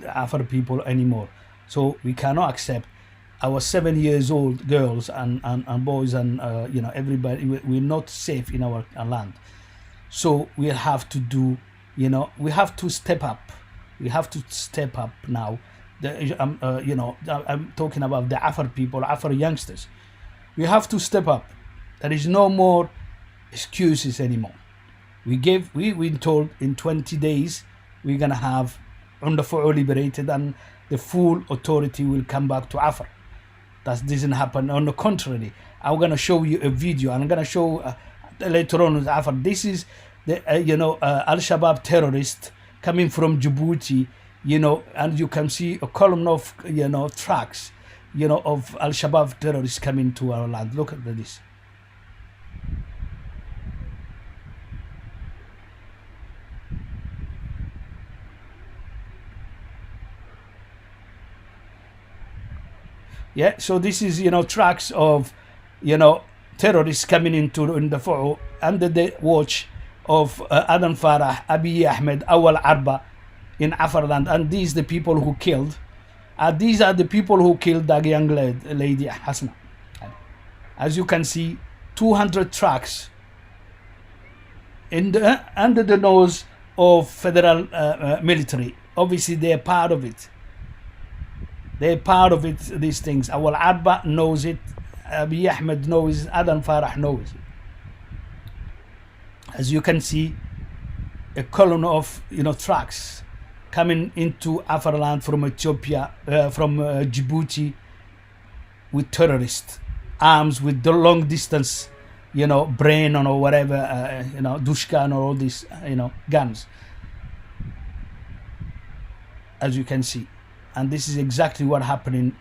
Afar people anymore. So we cannot accept our 7 years old girls and boys and everybody. We're not safe in our land. So we have to do, we have to step up. We have to step up now. I'm talking about the Afar people, Afar youngsters. We have to step up. There is no more excuses anymore. We've told in 20 days we're gonna have Undafa'u liberated, and the full authority will come back to Afar. That doesn't happen. On the contrary, I'm gonna show you a video, and I'm gonna show later on with Afar. This is the Al-Shabaab terrorist coming from Djibouti, and you can see a column of tracks, of Al-Shabaab terrorists coming to our land. Look at this. Yeah, so this is tracks of terrorists coming into Undafa'u under the watch of Adan Farah, Abiy Ahmed, Awal Arba in Afarland, and these the people who killed. These are the people who killed that young lady Hasna. As you can see, 200 trucks under the nose of federal military. Obviously, they're part of it. They're part of it, these things. Awal Arba knows it. Abiy Ahmed knows it. Adan Farah knows it. As you can see, a column of trucks coming into Afarland from Ethiopia, from Djibouti, with terrorists, arms with the long distance, brain or whatever, Dushkan or all these, guns. As you can see. And this is exactly what happening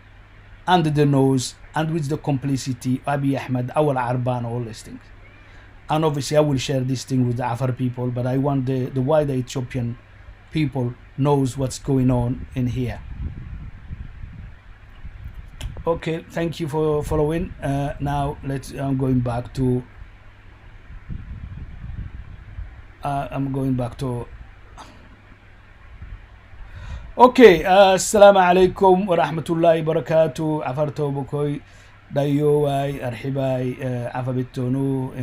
under the nose and with the complicity of Abiy Ahmed, Awal Arban, all these things. And obviously I will share this thing with the Afar people, but I want the wider Ethiopian people knows what's going on in here. Okay, thank you for following. Now I'm going back to okay. Assalamu alaikum wa rahmatullahi wa barakatuh. Afarto bukoy dayo way arhibay afabitonu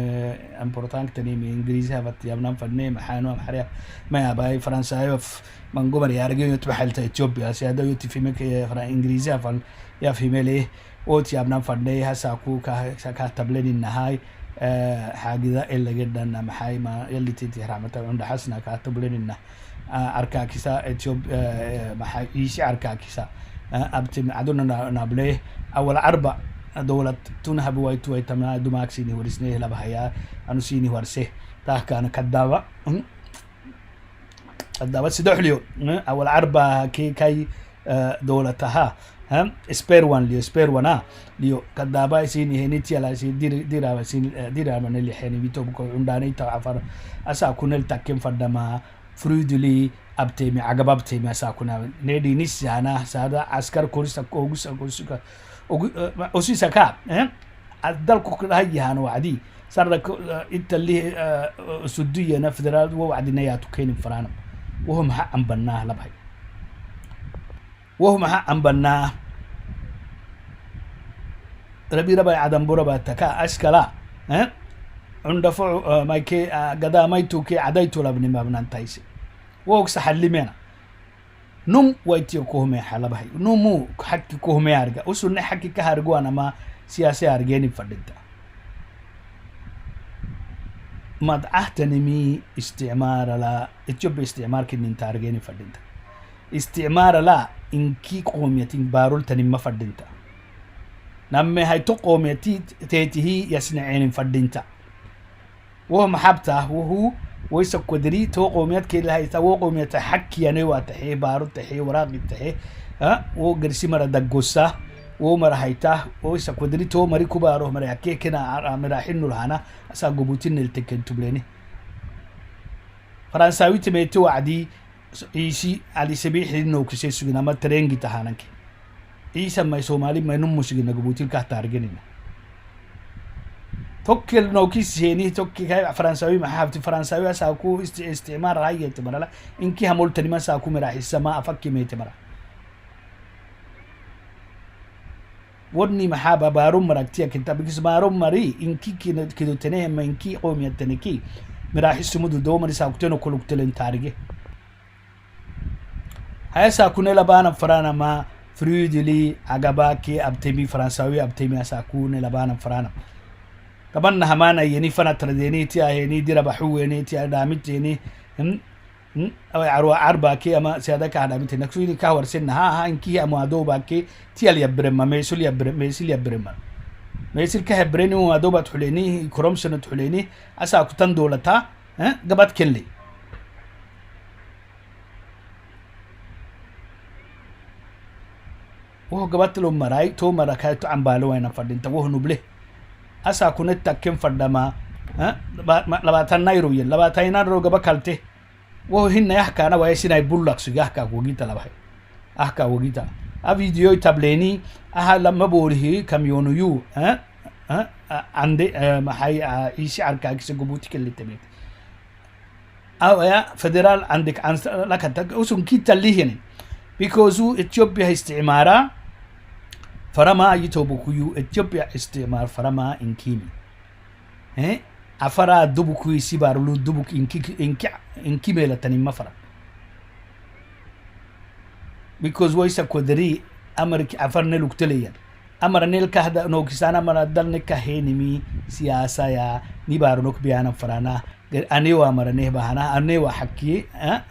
importantani mi ingiriisi habat yabnan fadne maxaanu am xariya ma yabay faransayo mangobar yargay tbaxalta Ethiopia siada yuti fi mek ingiriisi afan ya fi mele ot yabnan fadne hasaku ka tablen innahay xaagida illa gadan maxay ma yalli titi rahmatan unda hasna ka tablen inna arkakisa Ethiopia maxay isi arkakisa abtim aduna nable awal arba دولة تنهب ويتو يتما دماغ سيني ورسنيه لبهايا أنو سيني ورسه تاكان كدابة سدوحليو أول عربة كي دولتها سبير وان ليو كدابة سيني هني تيالا سين ديرا من اللي حيني بيتو بكو عنداني تعفر أسا كونل تاكيم فردما فرودلي أبتيمي عقب أبتيمي أسا كونا نيدي نسيانا سادا عسكر كوريسا كوغوسا أسيسكا الدلكو كراهيهان وعدي صارك انت اللي سديه فدرال ووعد نياتو كين فرانم وهم حق ام بناه لبهي وهم حق ام بناه ربي ربي عدم بربا تكا اشكلا عند فع مايكي غدا مايتو كي عدايتو لبني ما بنانتايسي ووكس حلمينا نم ويتيو كوهمي حلبهي نمو حكي كوهمي أرجع وسنة حكي كهرجو أنا ما سياسي أرجعني فردتا ما أهتنمي استعمار لا إتجوب استعمار كنين تارجعني فردتا استعمار لا إنكي قوميتين بارول تنم فردتا نمي هاي تقوميتي تيتي يصنعين فردتا وهو محبته وهو ويسا قدري تو قوميات كي لهاي تو قوميات حكي يعني واتحي بارو تحي وراقي تحي وقرسي مرا دقوسا ومرا هايتا ويسا قدري تو مري كبارو مرا كي كنا مراحين نلهانا اسا قبوتين نلتكن تبليني فرنساوي تميتو وعدي إيسي علي سبيح لنو كسي سوغنا ما ترينجي تهانك إيسا ما يسومالي ما ينمو سوغنا قبوتين كهتارجنين توكل نوكيس هني توكي كاي فرنساوي ما حابتي فرنساوي ساكو استعمار هاي تمرلا انكي همول تنما ساكو مراح السماء افكي ميتمرا ودني محابة باروم مركتيا كنت بكس باروم مري انكي كدو تنه ما انكي قومي تنكي مراح السمود دومري ساكوتينو كلوكتلن تارجي هاي ساكو نلبانا فرانا ما فريدلي عقباكي ابتمي فرنساوي ابتمي ساكو نلبانا فرانا كمان همانا يني فنا تردينيتي يني ديرا بحوينيتي دامتيني او عربا كي اما سيادك دامتي نكسويني كاور سن ها انكي اما دوبا كي تيال يبرم ميسول يبرم ميسل كهبريني ودوبا تحليني كرومسن تحليني اسا كتن دولتا قبات كنلي وهو قبات لهم مراي تو مراكايتو عم بالو وين فردين وهو نبله أسا كنت تكيم فردما لباتان نايرو ين لباتان نايرو غبا كالتي وهو هنا يحكا أنا ويسينا يبولك سيغا أحكا وغيتا لبهي أحكا وغيتا فيديو تابليني أها لما بوريه كاميونو يو عندي محاي إيسي عركا كيسي قبوتي اللي تبيت أو يا فدرال عندك لك أسون كيتا ليهن بيكوزو إثيوبيا استعمارا فرما يتوبكيو إثيوبيا استعمار فرما إنكيمي عفرا دبك يسيبار لو دبك إنكي ميلا تاني مفرا because ويسا كودري أمريك عفرنا لوكتليا أمرنا كهدا نوكسانا مرا دلنا كهينمي سياسة يا نبارو نوك بيانا فرانا أنيوا أمرنا بهانا أنيوا حكي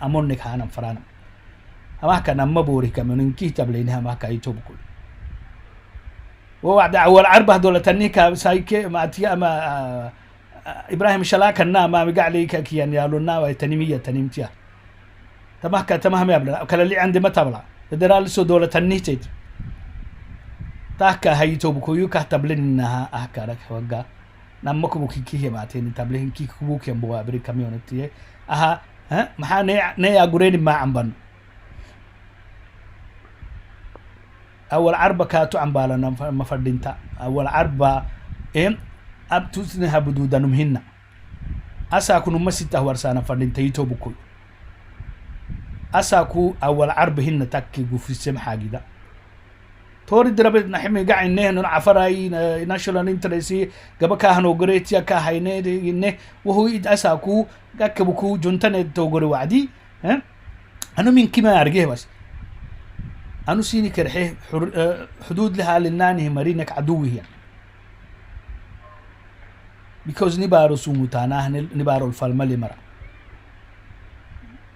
أمونك هانا فرانا أما كان أما بوري كمان إنكي تبلينها ما كاي توبكل ووعد أول عربة دولة تنيكا سايكي ما تيا ما إبراهيم شلاك النا ما بقى كيان يالونا ويتنمية تنمتيا تمام يبلا كلا اللي عندي ما تبلا فدرال سو دولة تنيتي تاكا هاي توبكو كهتبلين إنها أحكارك وقا نمكم كي ما تيني تبلين كي كبوك ينبوا بري كميونتي أها محا نيا قرين ما عم أول عربة كاتو عم بالنا مفردينتا أول عربة أبتوسنها بدودانهم هنا أساكو نمسيته ورسانا فردينتا يتوبكو أساكو أول عربة هنا تاكي في السم حاجة دا توري دربت نحمي قاعد إنه عفراي ناشونال انترسي قبل كهنو قريتيا كهينه إنه وهو أساكو قاكبكو جنتنا توقري وعدي أنا من كما أرجيه بس أنا سيني كرحيه حدود لها للنانه مرينك عدوه يعني because نبارو سومتانا نبارو الفالمالي مرا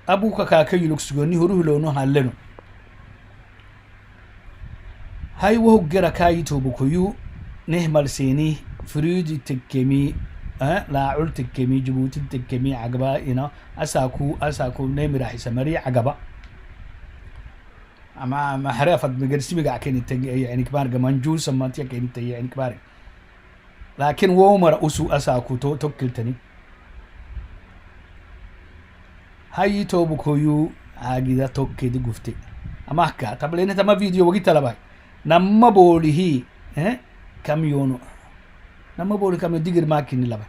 أبوك كاكي يلوكسجوني هروه لونه هاللنو هاي وهو جرا كاي توبكيو نهمل سيني فريد تكمي لا عل تكمي جبوت تكمي عقبا ينا أساكو نمر راح يسمري عقبا ما حرافت مجرسي بقى كنت يعني كبار جمانجول سماتيا كنت يعني كبار لكن ومر أساكو توكلتني هاي توبكيو عاجدا توكيد قفتي أما حكا طب لأن تما فيديو وقت لباي نما بوليه كم يونو نما بولي كم يدير ماكين لباي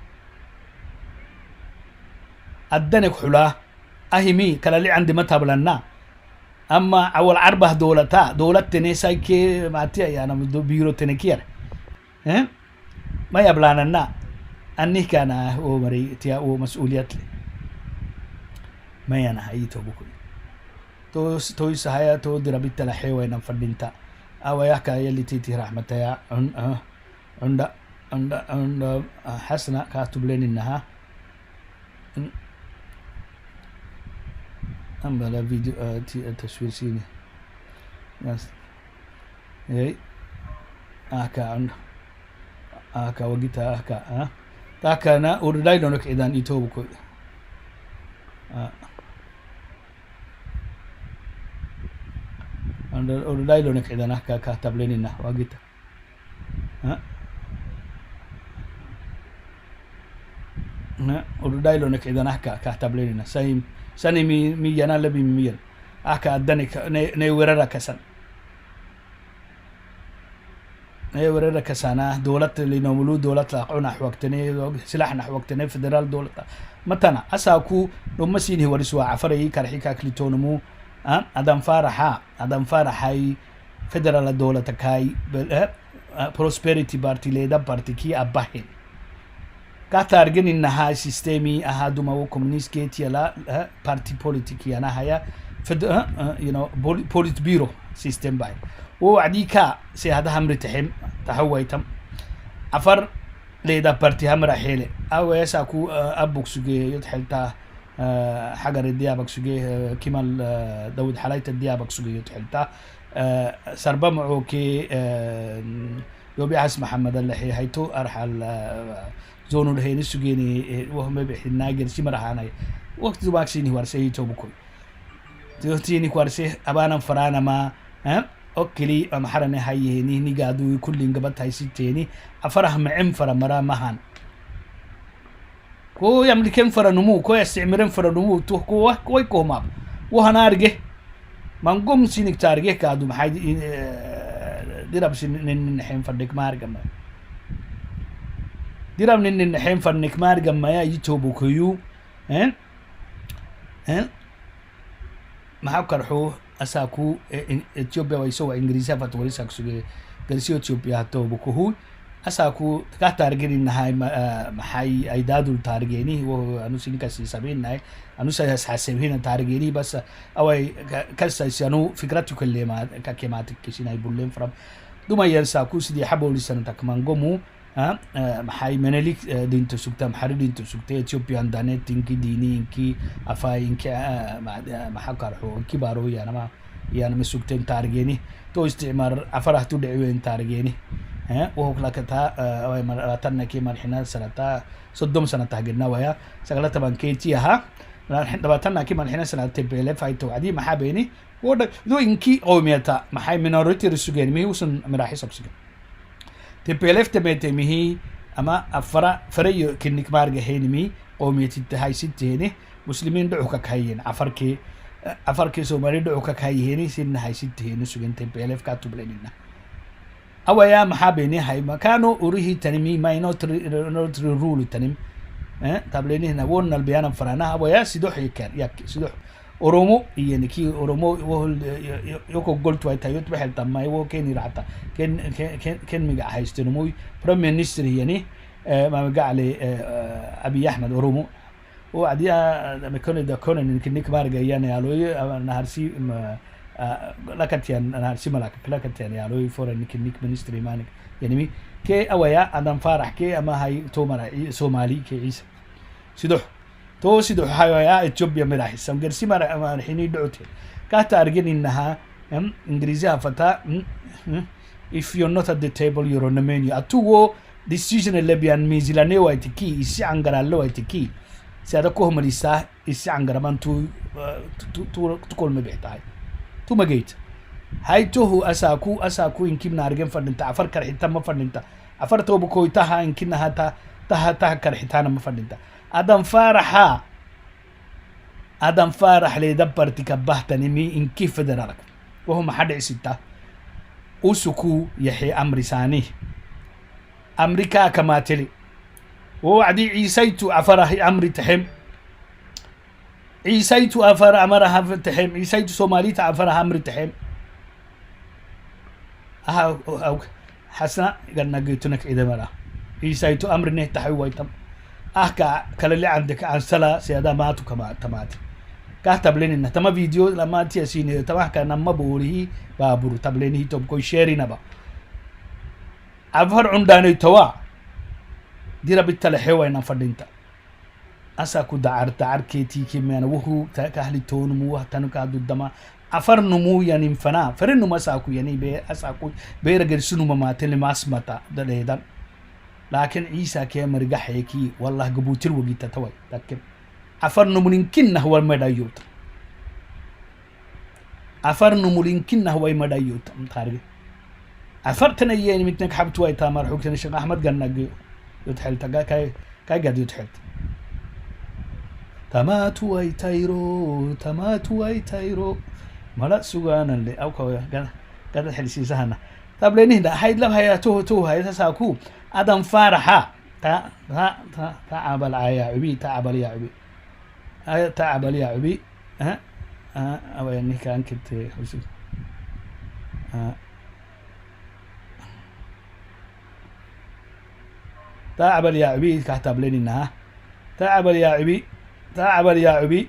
أدنك حلا أهمي كلا اللي عندي متاب لنا أما أول عربة دولة تنسي كي ماتيا يعني بيرو تنكير ما يبلانا نا أني كان هو مري تيا هو مسؤوليات لي ما ينا هاي توبكو تو سهايا تو دربيت لحي وين فردينتا أو يحكى يلي تيتي رحمة يا عند حسنة كاتب لين إنها أما لا فيديو تصوير سيني ناس هاي عند وقتها تاكا أنا ورداي لونك إذا يتوبكو عند ورداي لونك إذا كاتب لين إنها وقتها ورداي لونك إذا كاتب لين إنها سني مي ينال لبي مير أدنك نيورا كسن نيورا كسنة دولة اللي نملو دولة لاقونا حوقتني سلاحنا حوقتني فدرال دولة متنا أساكو نمسيني ورسوا عفري كرحيكا كليتونمو أدم فارحاي فدرال دولة كاي prosperity بارتي ليدا بارتي كي أباهن كاتارجن إنها سيستمي أهادو ما هو كومونيست كيتي لا بارتي بوليتيكي أنا هيا فد بوليت بيرو سيستم باي وعديكا سي هذا هم رتحم تحويتم عفر ليدا بارتي هم رحيله أو يساكو أبوك سجى يتحلتا حجر الديابك سجى كمال داود حلايت الديابك سجى يتحلتا سربا معوكي يوبي عس محمد اللحي هيتو أرحل زونو لهين سجيني وهم بحنا جرسي مرحانا وقت زباكسيني ورسي توبكوي تيني كورسي أبانا فرانا ما أوكلي محرنا هايهني نيجادو كل إنجبت هاي ستيني أفرح معم فرا مرا مهان كو يملكين فرا نمو كو يستعمرين فرا نمو تو كوي كوماب وهنارجه منقوم سينك تارجه كادو محايد ديراب سين نحين فردك مارجم ديراب نحين فردك مارجم ما يجتوبو كيو maxaa karxo asaaku Ethiopia way soo Ingiriisa fatwari saksuge galsiyo Ethiopia to bukuhu أساكو كتارجين إنها محي أيدادو تارجيني وأنو سينكسي سبين ناي أنو سحسبين تارجيني بس أوي كسا أنو فكرتو كل ما ككيماتك كشينا يبولين فرام دوما ينساكو سيدي حبوا لسنة كمان قومو محي مناليك دينتو سكتا محري دينتو سكتا إثيوبيان دانت إنكي ديني إنكي أفاي إنكي محاكارحو إنكي بارو يعني مسكتين تارجيني تو استعمار أفرح تدعوين تارجيني وهو كلا كتا تنا كي مرحنا سنة صدم سنة تهجرنا ويا سقلا طبعا كيتيها لما تنا كي مرحنا سنة تبيله فايتو عدي محابيني وده دو إنكي قوميتا محاي منورتي رسوجين مي وسن مراحي سبسجين تبيله تبيته مي أما فريو كنك مارجه هيني مي قوميتي تهاي ستيني مسلمين دعوك كهين عفركي سومالي دعوك كهيني سن هاي ستيني سجين تبيله كاتو بليننا أويا محابيني هاي ما كانوا أوريه تنمي ما ينوت رول تنم تبليني هنا ون البيان فرانا أويا سيدوح يكر يك سيدوح أورومو يعني كي أورومو وهو يوكو قلت وايت يوت بحال تما يو كين يرعتا كين مجا هايستنموي بريم مينستر يعني ما مجا على أبي أحمد أورومو وعديها مكون ده كون إن كنيك بارجع يعني علوي نهارسي لكتيان أنا هرسي ملاك لكتيان يا لوي فور إنك منستري مانك يعني مي كي أويا أدم فارح كي أما هاي تومرا سومالي كي عيسى سيدوح هاي ويا إثيوبيا مراحي سامجرسي مرا الحين يدعوتي كاتا أرجين إنها إنجليزية فتا if you're not at the table you're on the menu أتوه decision اللي بيان ميزيلاني وايتكي إسي عنجرا لو وايتكي سيادكوه مريسا إسي عنجرا من تو تقول مبيعتاي ثم جيت هاي توه أساكو إن كنا نرجع فردنتا عفر كرحتة ما فردنتا عفر توبو كويتها إن كنا هتا تها كرحتانا ما فردنتا أدم فارح ليدبرتي كبهتني مي إن كيف درارك وهو محد عسيتا أسكو يحي أمري ساني أمريكا كما تلي ووعدي عيسيتو عفره أمري تحم عيسيتو أفر أمرها تحم عيسيتو سوماليتا أفرها أمر تحم أو حسنا قلنا قلتنك إذا مرة عيسيتو أمر نه تحويتم أحكا كلا اللي عندك عن سلا سيادا ماتو كما تمات كاتب لين إنه تما فيديو لما تيسيني تما حكا نما بوريه بابورو تبليني توب كوي شيري نبا أفر عنداني توا ديرا بالتلحيوة نفردينتا أساكو دعار كيتي كمان وهو كأهل تون مو هتنو كادو الدما أفر نمو يعني مفنا فرن نمو أساكو يعني أساكو بيرجع سنو ما تلي ما اسمتا ده لكن عيسى كي مرجع حكي والله قبوتر وجيت توي لكن أفر نمو يمكن هو المدايوت أفر نمو يمكن هو المدايوت متخارج أفرتنا يعني متنك حبت واي تامر حكتنا الشيخ أحمد قالنا يتحل تجا كاي قد يتحل تماتو أي تايرو ملا سوغانا اللي أو كوي قد الحلسي سهنا طب لين هنا حيد لب هيا تو هيا تساكو أدم فارحة تعبل يا عبي تعبل يا عبي أو يعني كان كنت حسين تعبل يا عبي كاتب لين إنها تعبل يا عبي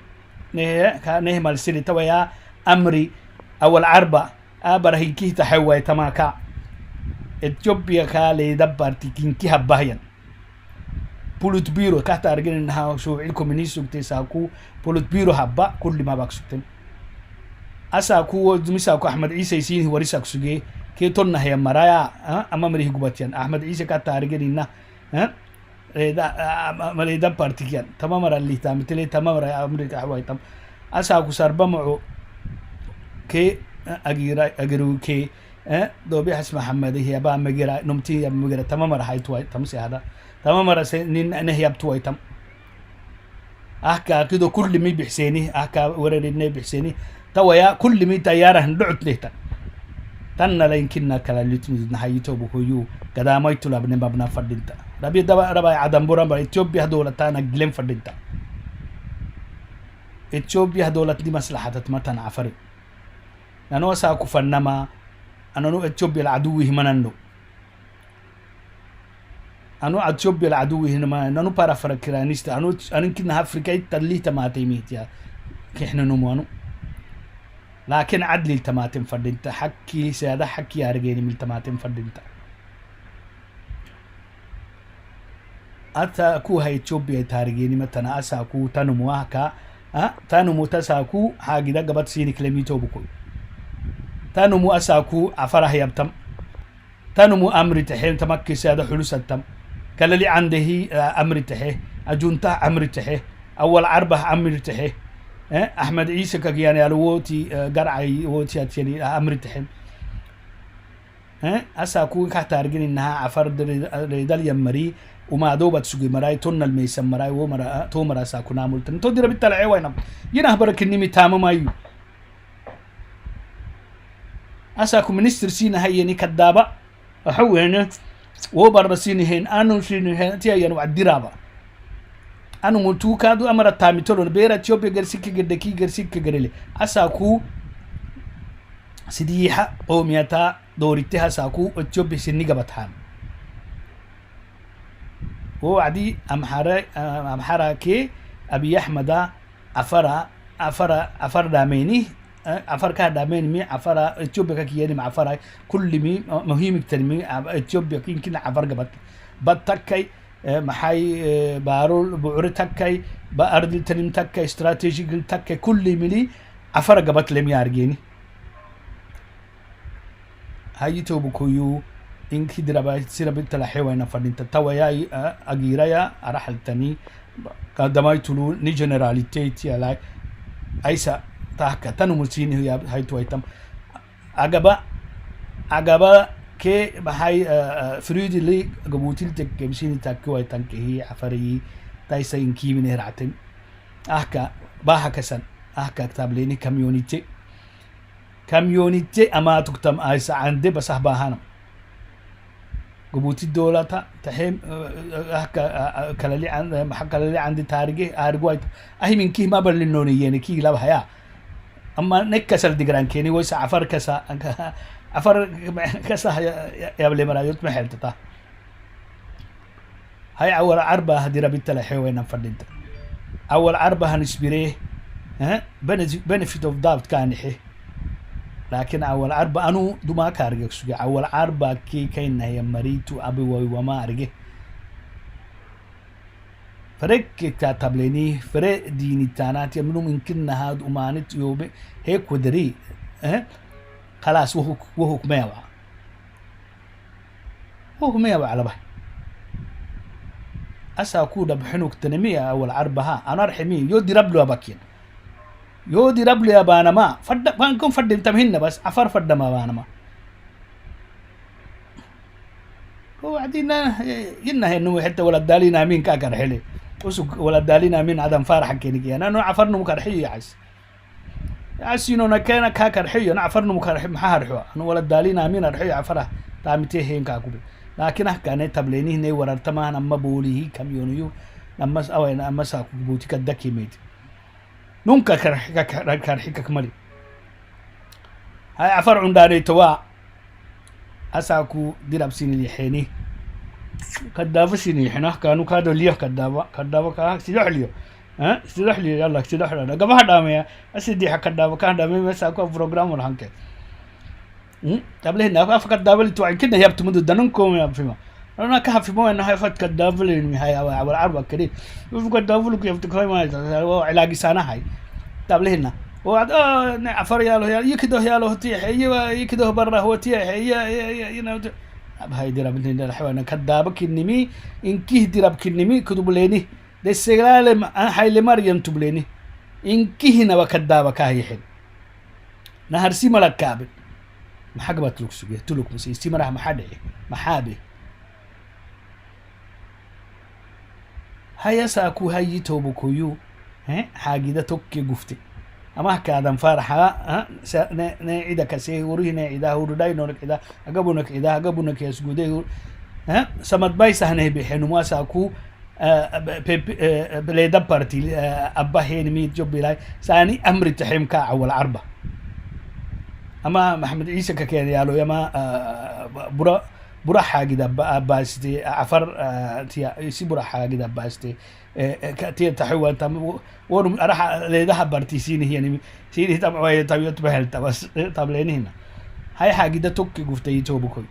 نه مالسيري تويا أمري أول عربة أبره كي تحوي تماكا إثيوبيا كالي دبرتي كينكي هبايان بولوت بيرو كاتا أرجين إنها شو علكم مني سوكتي ساكو بولوت بيرو هبا كل ما باك سوكتين أساكو مساكو أحمد عيسى يسين هو ريساك سوجي كي تولنا هي مرايا أما مريه قبتيان أحمد عيسى كاتا أرجين إنها مالي دبرتي كيان تمام اللي تامتلي تمام أمريكا حواي تام أساكو سربا معو كي أجرو كي دوبي حس محمد هي با مجرا نمتي مجرا تمام راح يتوي تمسي هذا تمام راح نهي بتوي تم أحكا كده كل مي بحسيني أحكا ورد النبي بحسيني تويا كل مي تياره ندعت له تنا لا يمكننا كلا اللي تنزل نحيته بخيو كذا ما يطلع بنبنا فردينتا ربي دبا ربا عدم برام إثيوبيا دولة تانا جلم فردينتا إثيوبيا دولة دي مصلحة متن عفري لأنه ساكو فنما أنا إثيوبيا العدو همنانو أنو أتشوبي العدو هنا ما أنو بارا فركرانيست أنو كنا أفريقيا تلي تماتي ميتيا كإحنا نموانو لكن عدل التماتم فردينتا حكي سيادة حكي أرجعني من التماتم فردينتا أتا كو هاي تشوبي تارجعني متنا أساكو تنمو هكا تنمو تساكو حاجة دا قبط سيني كلميتو بكل تنمو أساكو عفره يبتم تنمو أمري تحين تمكي سيادة حلوس التم كلا اللي عنده أمري تحيه أجونتا أمري تحيه أول عربة أمري تحيه أحمد عيسى كجياني على ووتي قرعي ووتي أتيني أمري تحين أساكو كحتارجين إنها عفر ريدال يمري وما دوبت سوقي مراي تون الميسم مراي ومرا تو مرا ساكو نامولتن تو دير بالتلعي وينم ينه برك إني تامو مايو أساكو منستر سينا هيني كدابة أحوهنا وبرا سيني هين أنو سيني هين تيا ينو عالدرابة أنو ملتو كادو أمرا تامي تولو بيرا تشوبي غرسيكي غردكي غرسيكي غريلي أساكو سديحة قوميتا دوريتها ساكو تشوبي سني قبطان وعدي أمحارا كي أبي أحمد أفر داميني أفر كه دامين مي أفر إثيوبيا كياني مع أفر كل مي مهم كتير إثيوبيا يمكن أفر قبط بتكاي محاي بارول بعور تكاي بأرض التنم تكاي استراتيجي تكاي كل ملي أفر قبط لم يارجيني هاي توبو كيو إنك دربا سيربت تلاحيونا فدين تتويا أجيريا أرحل تاني قدماي تلو ني جنراليتي على أيسا تحكا تنو مسيني هاي تويتم أجابا كي بهاي فريد اللي قبوتيل تكمسيني تكوي تنكهي عفري تايسا إنكي من هرعتين أحكا باها كسن أحكا كتاب ليني كاميونيتي أما تكتم أيسا عندي بس أحباهانا قبوتي الدولة تحيم كلالي عند كلالي عندي تاريخي أرجوت أهي من كي ما برلينوني يعني كي لا بحياة أما نكسر دقران كيني ويس عفر كسا يا بلي مرايوت محلتها هاي أول عربة هدي ربيت تلاحي وين فردينت أول عربة هنسبيريه benefit of doubt كان حي لكن أول عربة أنو دوما كارجع سجى أول عربة كي كين هي مريتو أبي وما أرجع فرق كتاب ليني فرق ديني تانات يمنو ممكن هاد أمانة يوم هيك ودري خلاص وهو كمية على به أساكودا بحنوك تنمية أول عربة ها أنا رحمي يودي ربلو أبكين يودي ربلي يا بانا ما فد بانكم فد انت مهنا بس عفر فد ما بانا ما هو عدينا ينا انه حتى ولا دالينا مين كاكر حلي وسق ولا دالينا مين عدم فارح كينك انا عفرنا مكرحي عس عسينو نكانا كاكر حي انا عفرنا مكرحي محار حوا انا ولا دالينا مين رحي عفره تامتي هين كاكوب لكن كان تبليني هنا وررتما انا بوليه كاميونيو لما او انا مساك بوتي كدكي ميت نونكا كرحيكك مالي هاي عفر عنداني توا أساكو ديراب سيني لحيني كدافة سيني حنا كانوا كادو ليه كدافة كا سيدح ليه سيدح ليه يلا سيدح لنا قبل هذا ميا أسيدي حك كدافة كان دامي مساكو بروجرام ولا هنك قبل هنا أفكر كدافة اللي توعي كده هي بتمد دنونكم يا فيما أنا كهف في مويه إنها فت كدافة اللي هاي أول عربة كده وفي كدافة لو كيف تكوي ما هو علاقي سنة هاي قبل هنا وعد عفر ياله يكده ياله تيح يكده برا هو تيح ينا بهاي درب من الحيوان كدابك النمي إن كيه درب كنمي كتب ليني ده السجال هاي لمريم تبليني إن كيه نوا كدابك هاي حين نهر سيما لك كابل محقبة تلوك سجيه تلوك مسي سيما راح محابي هيا ساكو هاي توبو كيو حاجة توكي قفتي أما كادم فرحة نعيدا كسيه وريه نعيدا وروداي نورك إذا أجابونك يسجده سمت بايس هنه بحنو ما ساكو بليدا بارتي أبا هين ميت جوب بلاي ساني أمر تحيم كا أول عربة أما محمد عيسى كان يالو يما buraxa gida baaste afar tiya si buraxa gida baaste tiya taxwa tam war araxa leedaha bartisiin hiyani tiiri tam way tabiyo bahal tabas tableynina hay xaagida tokki guftay toobukoy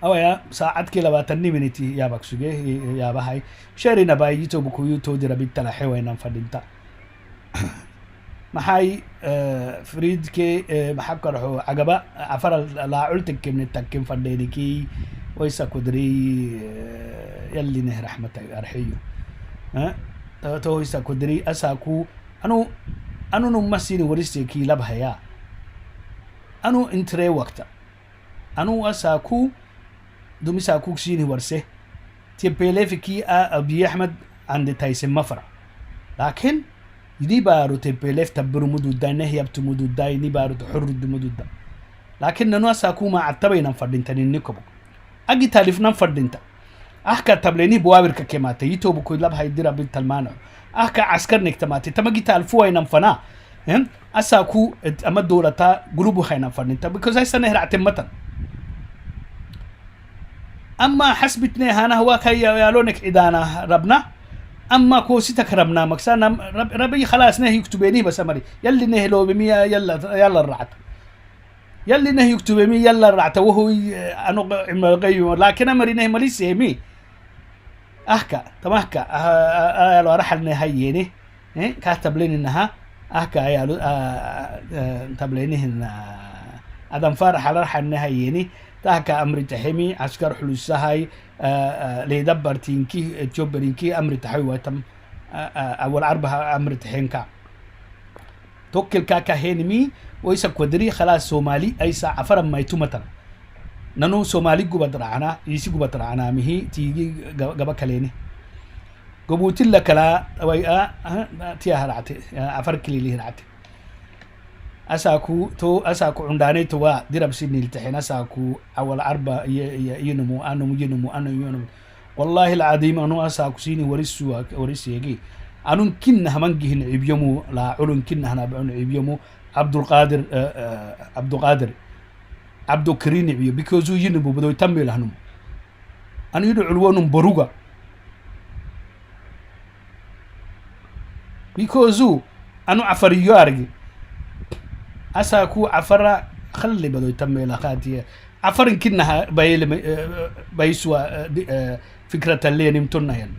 awaya saacad kii 20 minute ya baksuge ya bahay sharina baayi toobukoy to dira bitala xewaynan fadinta maxay friidke maxaa karaxo agaba afar la cultك من التكين فدينكي ويسا كدري يلي نه رحمة أرحيو ها تو ويسا كدري أساكو أنو نمسيني ورستي كي لبهيا أنو انتري وقتا أنو أساكو دومي ساكو سيني ورسه تيبيلي في كي أبي أحمد عند تايسن مفرع لكن يدي بارو تبلف تبرو مدودا نهي ابتو مدودا يدي بارو تحرد مدودا لكن ننو اساكو ما عتبينا فردينتا نيكوبو اجي تالفنا فردينتا احكا تبليني بوابر ككيماتي يتوبو كو لاب هيديرا بنت المانو احكا عسكر نكتماتي تمجي تالفو اينا فنا اساكو اما دولتا جروبو خينا فردينتا بيكوز هاي سنه رعتمتا اما حسبتني هانا هو كي يالونك ادانا ربنا اما كوسي تكرمنا مكسانا ربي خلاص نهي يكتبيني بس امري يلي نهي لو بمية يلا الرعت يلي نهي يكتبيني يلا الرعت وهو انا غيو لكن امري نهي مالي سيمي احكا تمحكا يا رحل نهيني كاتب لين انها احكا يا تبليني ادم فرح على رحل نهيني تاكا امري تحمي عسكر حلوسهاي ليدبر تينكي تشوبرينكي امري تحوي تم اول اربعه امري تحينكا توكل كاكا هينمي ويسا كودري خلاص سومالي ايسا عفر ما يتمتن نانو سومالي غبدرانا يسي غبدرانا مهي تيجي غبا كليني غبوتل لكلا ويا تيا هرعتي عفر كليلي هرعتي أساكو عنداني توا ديرب سيدني التحين أساكو أول أربع ينمو أنو والله العظيم أنو أساكو سيني ورسو يجي أنو كنها منجهن عبيمو لا علن كنها نبعون عبيمو عبد القادر عبد الكريم عبيو بيكوزو ينمو بدو يتمي لهنم أنو يدعو علوانهم بروغا بيكوزو أنو عفريو أرجي أساكو عفرة خلي بدو يتمي لخاتي عفرن كنها بيسوا فكرة اللي نمتنا يعني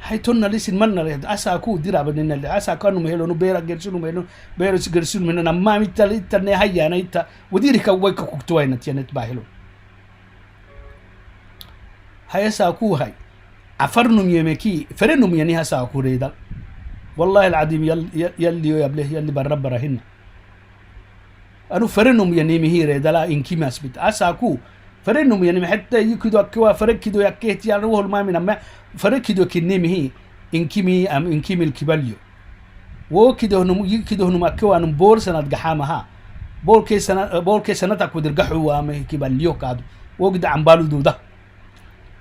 هاي تونا لسن من ريد أساكو ديرا بدنا اللي أساكو أنو مهلو نبيرا جرسونو مهلو بيرو سجرسونو منو نما ميتالي ترني هيا أنا إتا وديري كويك كوكتوين تيانت باهلو هاي أساكو هاي عفرنم يمكي فرنم يعني أساكو ريدا والله العظيم يلي يبله يلي برب برهن أنو فرنم يعني مهيرة دلا إنكي ما سبت أساكو فرنم يعني حتى يكيدو أكوا فرق كيدو يكيت يعني روح الماء من أما فرق كيدو كني مهي إنكي مي أم إنكي مل كباليو وكيدو هنم أكوا نم بول سنة جحامها بول كي سنة تكو درجحوا أم كباليو كادو وقد عم بالو دودا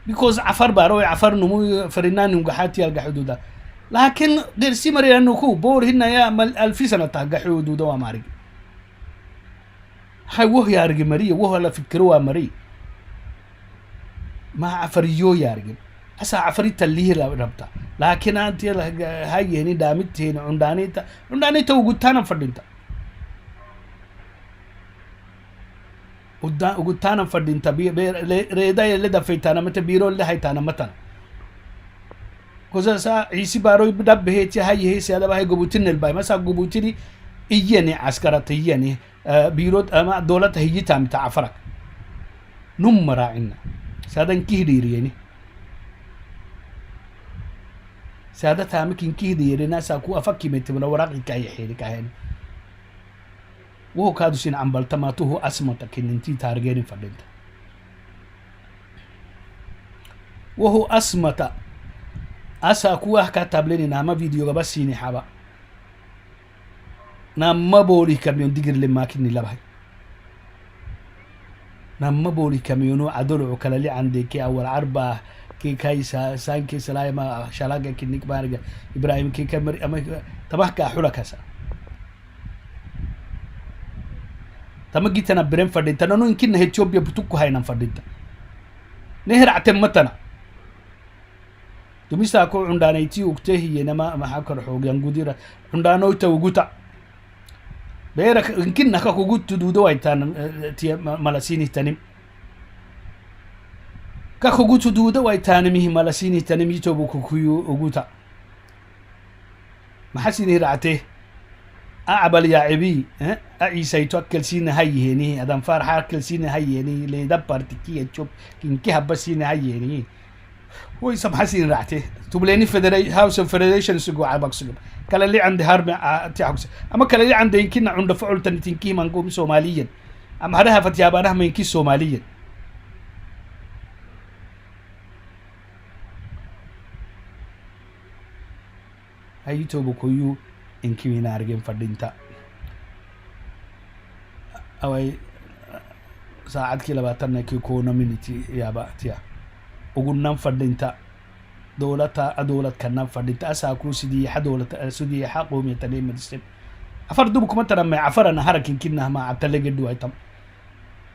because عفر باروي عفر نمو فرنان نجحات يلقحوا دودا لكن غير سيمري أنو كو بول هنا يا ألف سنة تجحوا دودا ومارج هاي وهو يارجي مري وهو لا فكروا مري ما عفريو يارجي أسا عفريت اللي هي ربطة لكن أنت هاي هني دامت هنا عندانيتا وقلتانا فردينتا وقلتانا فردينتا ريدا اللي دفيتانا متى بيرو اللي هيتانا متى كوزا سا عيسي باروي بدب هيتي هاي هي سيادا باهي قبوتين الباي مسا قبوتيني إياني عسكرة إياني بيروت أما دولة هي تام تعفرك نمرة عنا سادن كهدير يعني سادة تامك إن كهدير ناس أكو أفكي متبنا وراقي كاي حيري كاين وهو كادو سين عم بلتماتوه أسمتك إن انتي تارجين فردنت وهو أسمتا أسا أكو أحكا تابليني ناما فيديو بس سيني حابا نما بولي كاميون ديجر لما كني لبهي نما بولي كاميونو عدلو كلا عندك أول عربة كي كايسا سان كي سلايما شلاقة كنيك بارجا إبراهيم كي كمر أما تبحك حولا كسا تمجيتنا برين فردينتا نانو يمكن إثيوبيا بتوكو هاي نفردينتا نهر عتمتنا تمسا كو عندانيتي وقتهي ينما ما حكر حوق ينقدر عندانو توجوتا بيرك يمكن نكا كوجود تدودو ويتان تي ملاسيني تنم كا كوجود تدودو ويتان ميه ملاسيني تنم يتوبو كوكيو وجوتا ما حسيني رعته أعبل يا عبي عيسى يتوكل سين هيني أدم فرح أكل سين هيني لدبر تكية شوب كي هبس سين هيني هو يسمى حسين رعته تبليني هاوس اوف فيدريشن سجوا عباك سجوا كلا اللي عند هرب تعكس أما كلا اللي عنده يمكن عنده فعل تنتينكي منقوم سوماليا أما هذا فتيابانه من كي سوماليا هاي توبو كيو إنكي من أرجم فردينتا أوي ساعات كلا باتنا كي كونا منيتي يا باتيا وقلنا فردينتا دولة كنا فردينتا أساكو سدي حدولة سدي حقوم يتنين مدسين أفردو بكم ترى ما عفرنا حركين كنا ما عتلقى دوائتم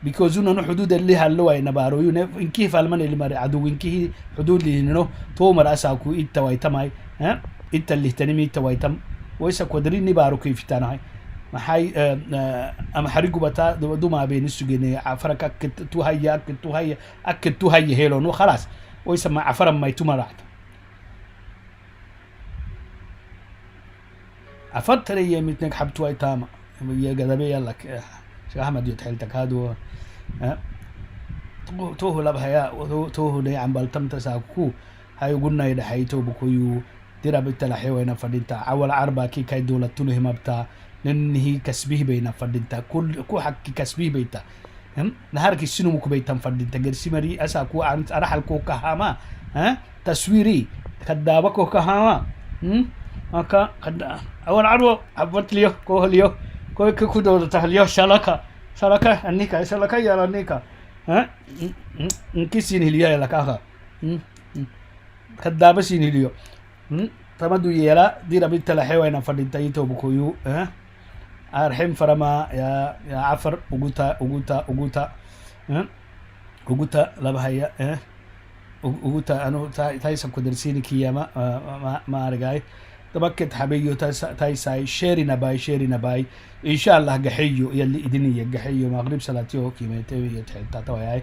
because إنه حدود اللي هاللوا ينبارو إن كيف المن اللي مر عدو إن كيه حدود اللي إنه تومر أساكو إتوايتم هاي إنت اللي تنمي إتوايتم ويسا قدرين نبارو كيف تاناي ما حي أما حريقو بتا دو ما بين السجنة عفرك أكد توهاي هيلون وخلاص ويسا ما عفرم ما يتمرعت عفرت ترى يمتنك حبتوا ايتاما يا قدبي يلا شيخ احمد يتحيلتك هادو توه لبهيا توه ني عم بالتم تساكو هاي قلنا يدحيتو بكويو ديرا بالتلحي وين فدينتا اول عربا كي كاي دولة تونه مبتا لنهي كسبيه بين فدينتا كو حق كسبيه بيتا نهارك السنو مكو بيتم فدينتا قرسي مري اساكو ارحل كو كهاما تصويري خدابكو كهاما ماكا قد أول عرو عبرت ليه كوه ليه كوه كودو تهليه شلكة النيكا شلكة يا النيكا كيسين هليه يا لكاها خدابة سين هليه تمدو يلا دي ربيت تلاحيوين فردين تايتو بكويو أرحم فرما يا عفر وجوتا لبهايا وجوتا أنا تايسا كدرسيني كياما ما أرجعي تبكت حبيو تايساي شيري نباي إن شاء الله جحيو يلي إدنية جحيو مغرب صلاتيو كيما تبي تتوياي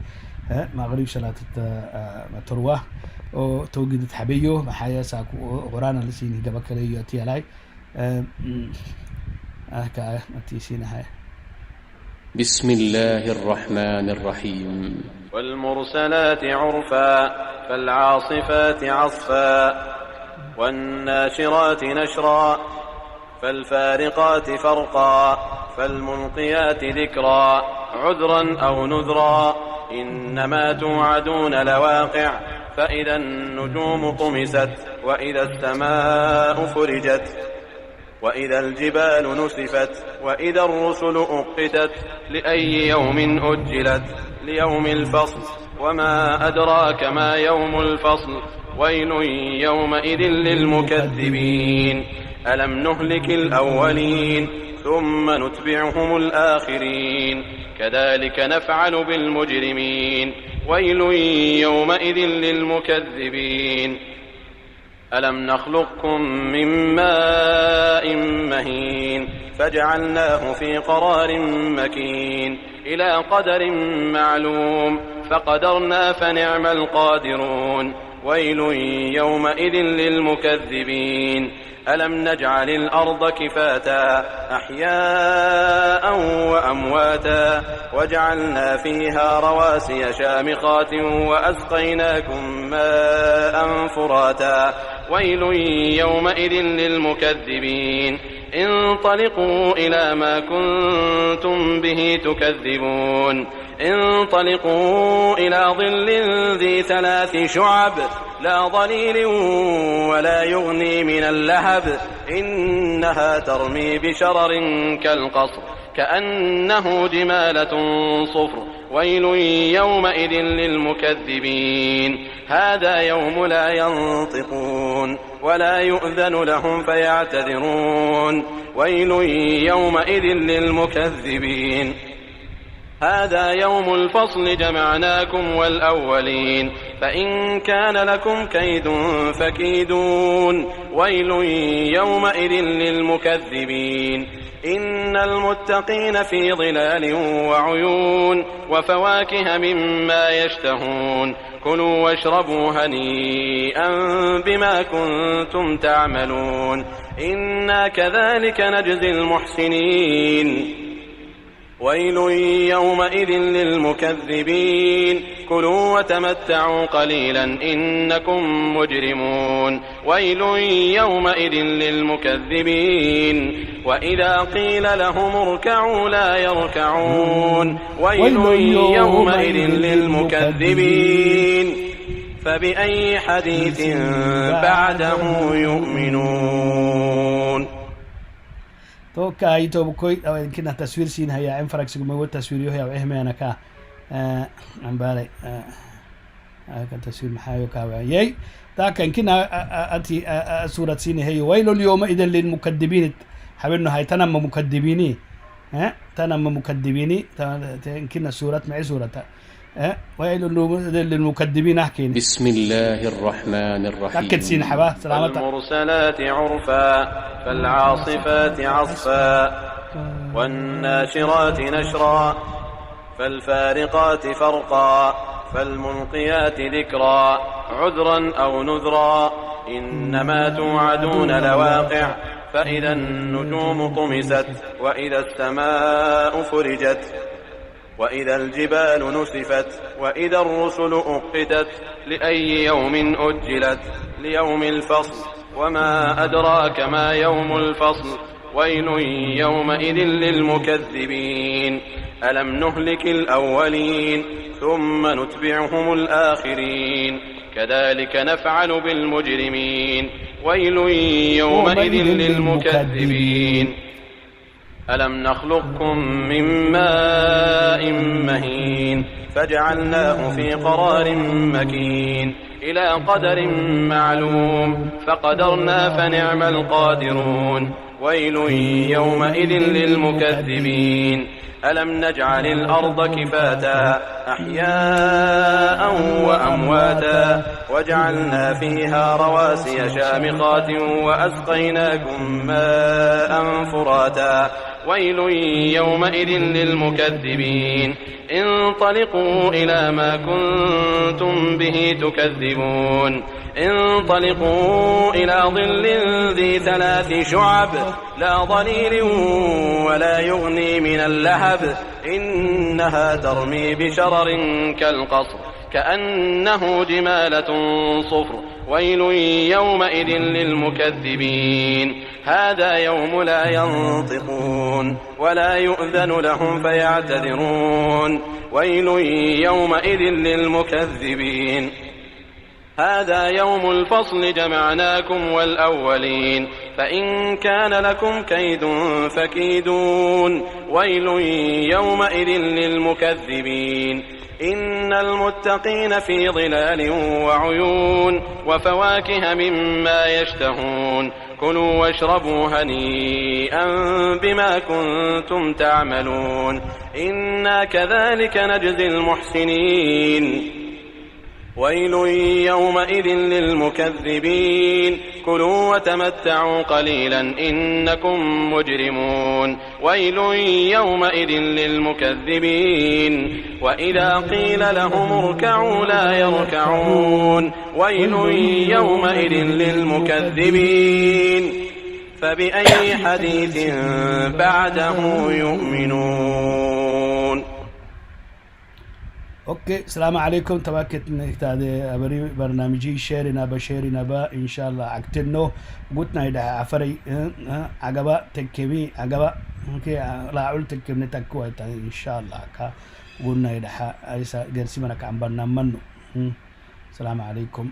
مغرب صلاة تروه أو توجد حبيو محيا ساكو غرانا لسيني جبكليو تيالاي كا متيسينا هاي بسم الله الرحمن الرحيم والمرسلات عرفا فالعاصفات عصفا والناشرات نشرا فالفارقات فرقا فالملقيات ذكرا عذرا أو نذرا إنما توعدون لواقع فإذا النجوم طمست وإذا السماء فرجت وإذا الجبال نسفت وإذا الرسل أقتت لأي يوم أجلت ليوم الفصل وما أدراك ما يوم الفصل ويل يومئذ للمكذبين ألم نهلك الأولين ثم نتبعهم الآخرين كذلك نفعل بالمجرمين ويل يومئذ للمكذبين ألم نخلقكم من ماء مهين فجعلناه في قرار مكين إلى قدر معلوم فقدرنا فنعم القادرون ويل يومئذ للمكذبين ألم نجعل الأرض كفاتا أحياء وأمواتا وجعلنا فيها رواسي شامخات وأسقيناكم ماء فراتا ويل يومئذ للمكذبين انطلقوا إلى ما كنتم به تكذبون انطلقوا إلى ظل ذي 3 شعب لا ظليل ولا يغني من اللهب إنها ترمي بشرر كالقصر كأنه جمالة صفر ويل يومئذ للمكذبين هذا يوم لا ينطقون ولا يؤذن لهم فيعتذرون ويل يومئذ للمكذبين هذا يوم الفصل جمعناكم والأولين فإن كان لكم كيد فكيدون ويل يومئذ للمكذبين إن المتقين في ظلال وعيون وفواكه مما يشتهون كلوا واشربوا هنيئا بما كنتم تعملون إنا كذلك نجزي المحسنين ويل يومئذ للمكذبين كلوا وتمتعوا قليلا إنكم مجرمون ويل يومئذ للمكذبين وإذا قيل لهم اركعوا لا يركعون ويل يومئذ للمكذبين فبأي حديث بعده يؤمنون. تو كاي تو بكوي او يمكن تصوير سين هي عين فرق ما هو تصوير هي او اهمنا كا عن بالي كان تصوير محايو كاوي تا كان كنا اتي صوره سين هي ويل اليوم اذا للمكذبين حبلنا هاي تنم مكذبيني تنم مكذبيني كنا صوره معي صوره ويل للمكذبين احكي بسم الله الرحمن الرحيم اكد سين حبا سلامتك والمرسلات عرفا فالعاصفات عصفا والناشرات نشرا فالفارقات فرقا فالملقيات ذكرا عذرا أو نذرا إنما توعدون لواقع فإذا النجوم طمست وإذا السماء فرجت وإذا الجبال نسفت وإذا الرسل أقتت لأي يوم أجلت ليوم الفصل وما أدراك ما يوم الفصل ويل يومئذ للمكذبين ألم نهلك الأولين ثم نتبعهم الآخرين كذلك نفعل بالمجرمين ويل يومئذ للمكذبين ألم نخلقكم من ماء مهين فجعلناه في قرار مكين إلى قدر معلوم فقدرنا فنعم القادرون ويل يومئذ للمكذبين ألم نجعل الأرض كفاتا أحياء وأمواتا وجعلنا فيها رواسي شامخات وأسقيناكم ماء فراتا ويل يومئذ للمكذبين انطلقوا إلى ما كنتم به تكذبون انطلقوا إلى ظل ذي 3 شعب لا ظليل ولا يغني من اللهب إنها ترمي بشرر كالقصر كأنه جمالة صفر ويل يومئذ للمكذبين هذا يوم لا ينطقون ولا يؤذن لهم فيعتذرون ويل يومئذ للمكذبين هذا يوم الفصل جمعناكم والأولين فإن كان لكم كيد فكيدون ويل يومئذ للمكذبين إن المتقين في ظلال وعيون وفواكه مما يشتهون كلوا واشربوا هنيئا بما كنتم تعملون إنا كذلك نجزي المحسنين ويل يومئذ للمكذبين كلوا وتمتعوا قليلا إنكم مجرمون ويل يومئذ للمكذبين وإذا قيل لهم اركعوا لا يركعون ويل يومئذ للمكذبين فبأي حديث بعده يؤمنون. اوكي السلام عليكم تباكت نكتاد بري برنامجي شيرنا بشيرنا با ان شاء الله عقتنو قلتنا يدا عفري عقبا تكبي عقبا اوكي لا قلت تكبني تكو ان شاء الله كا قلنا يدا ايسا غير سمنك عم برنامج السلام عليكم.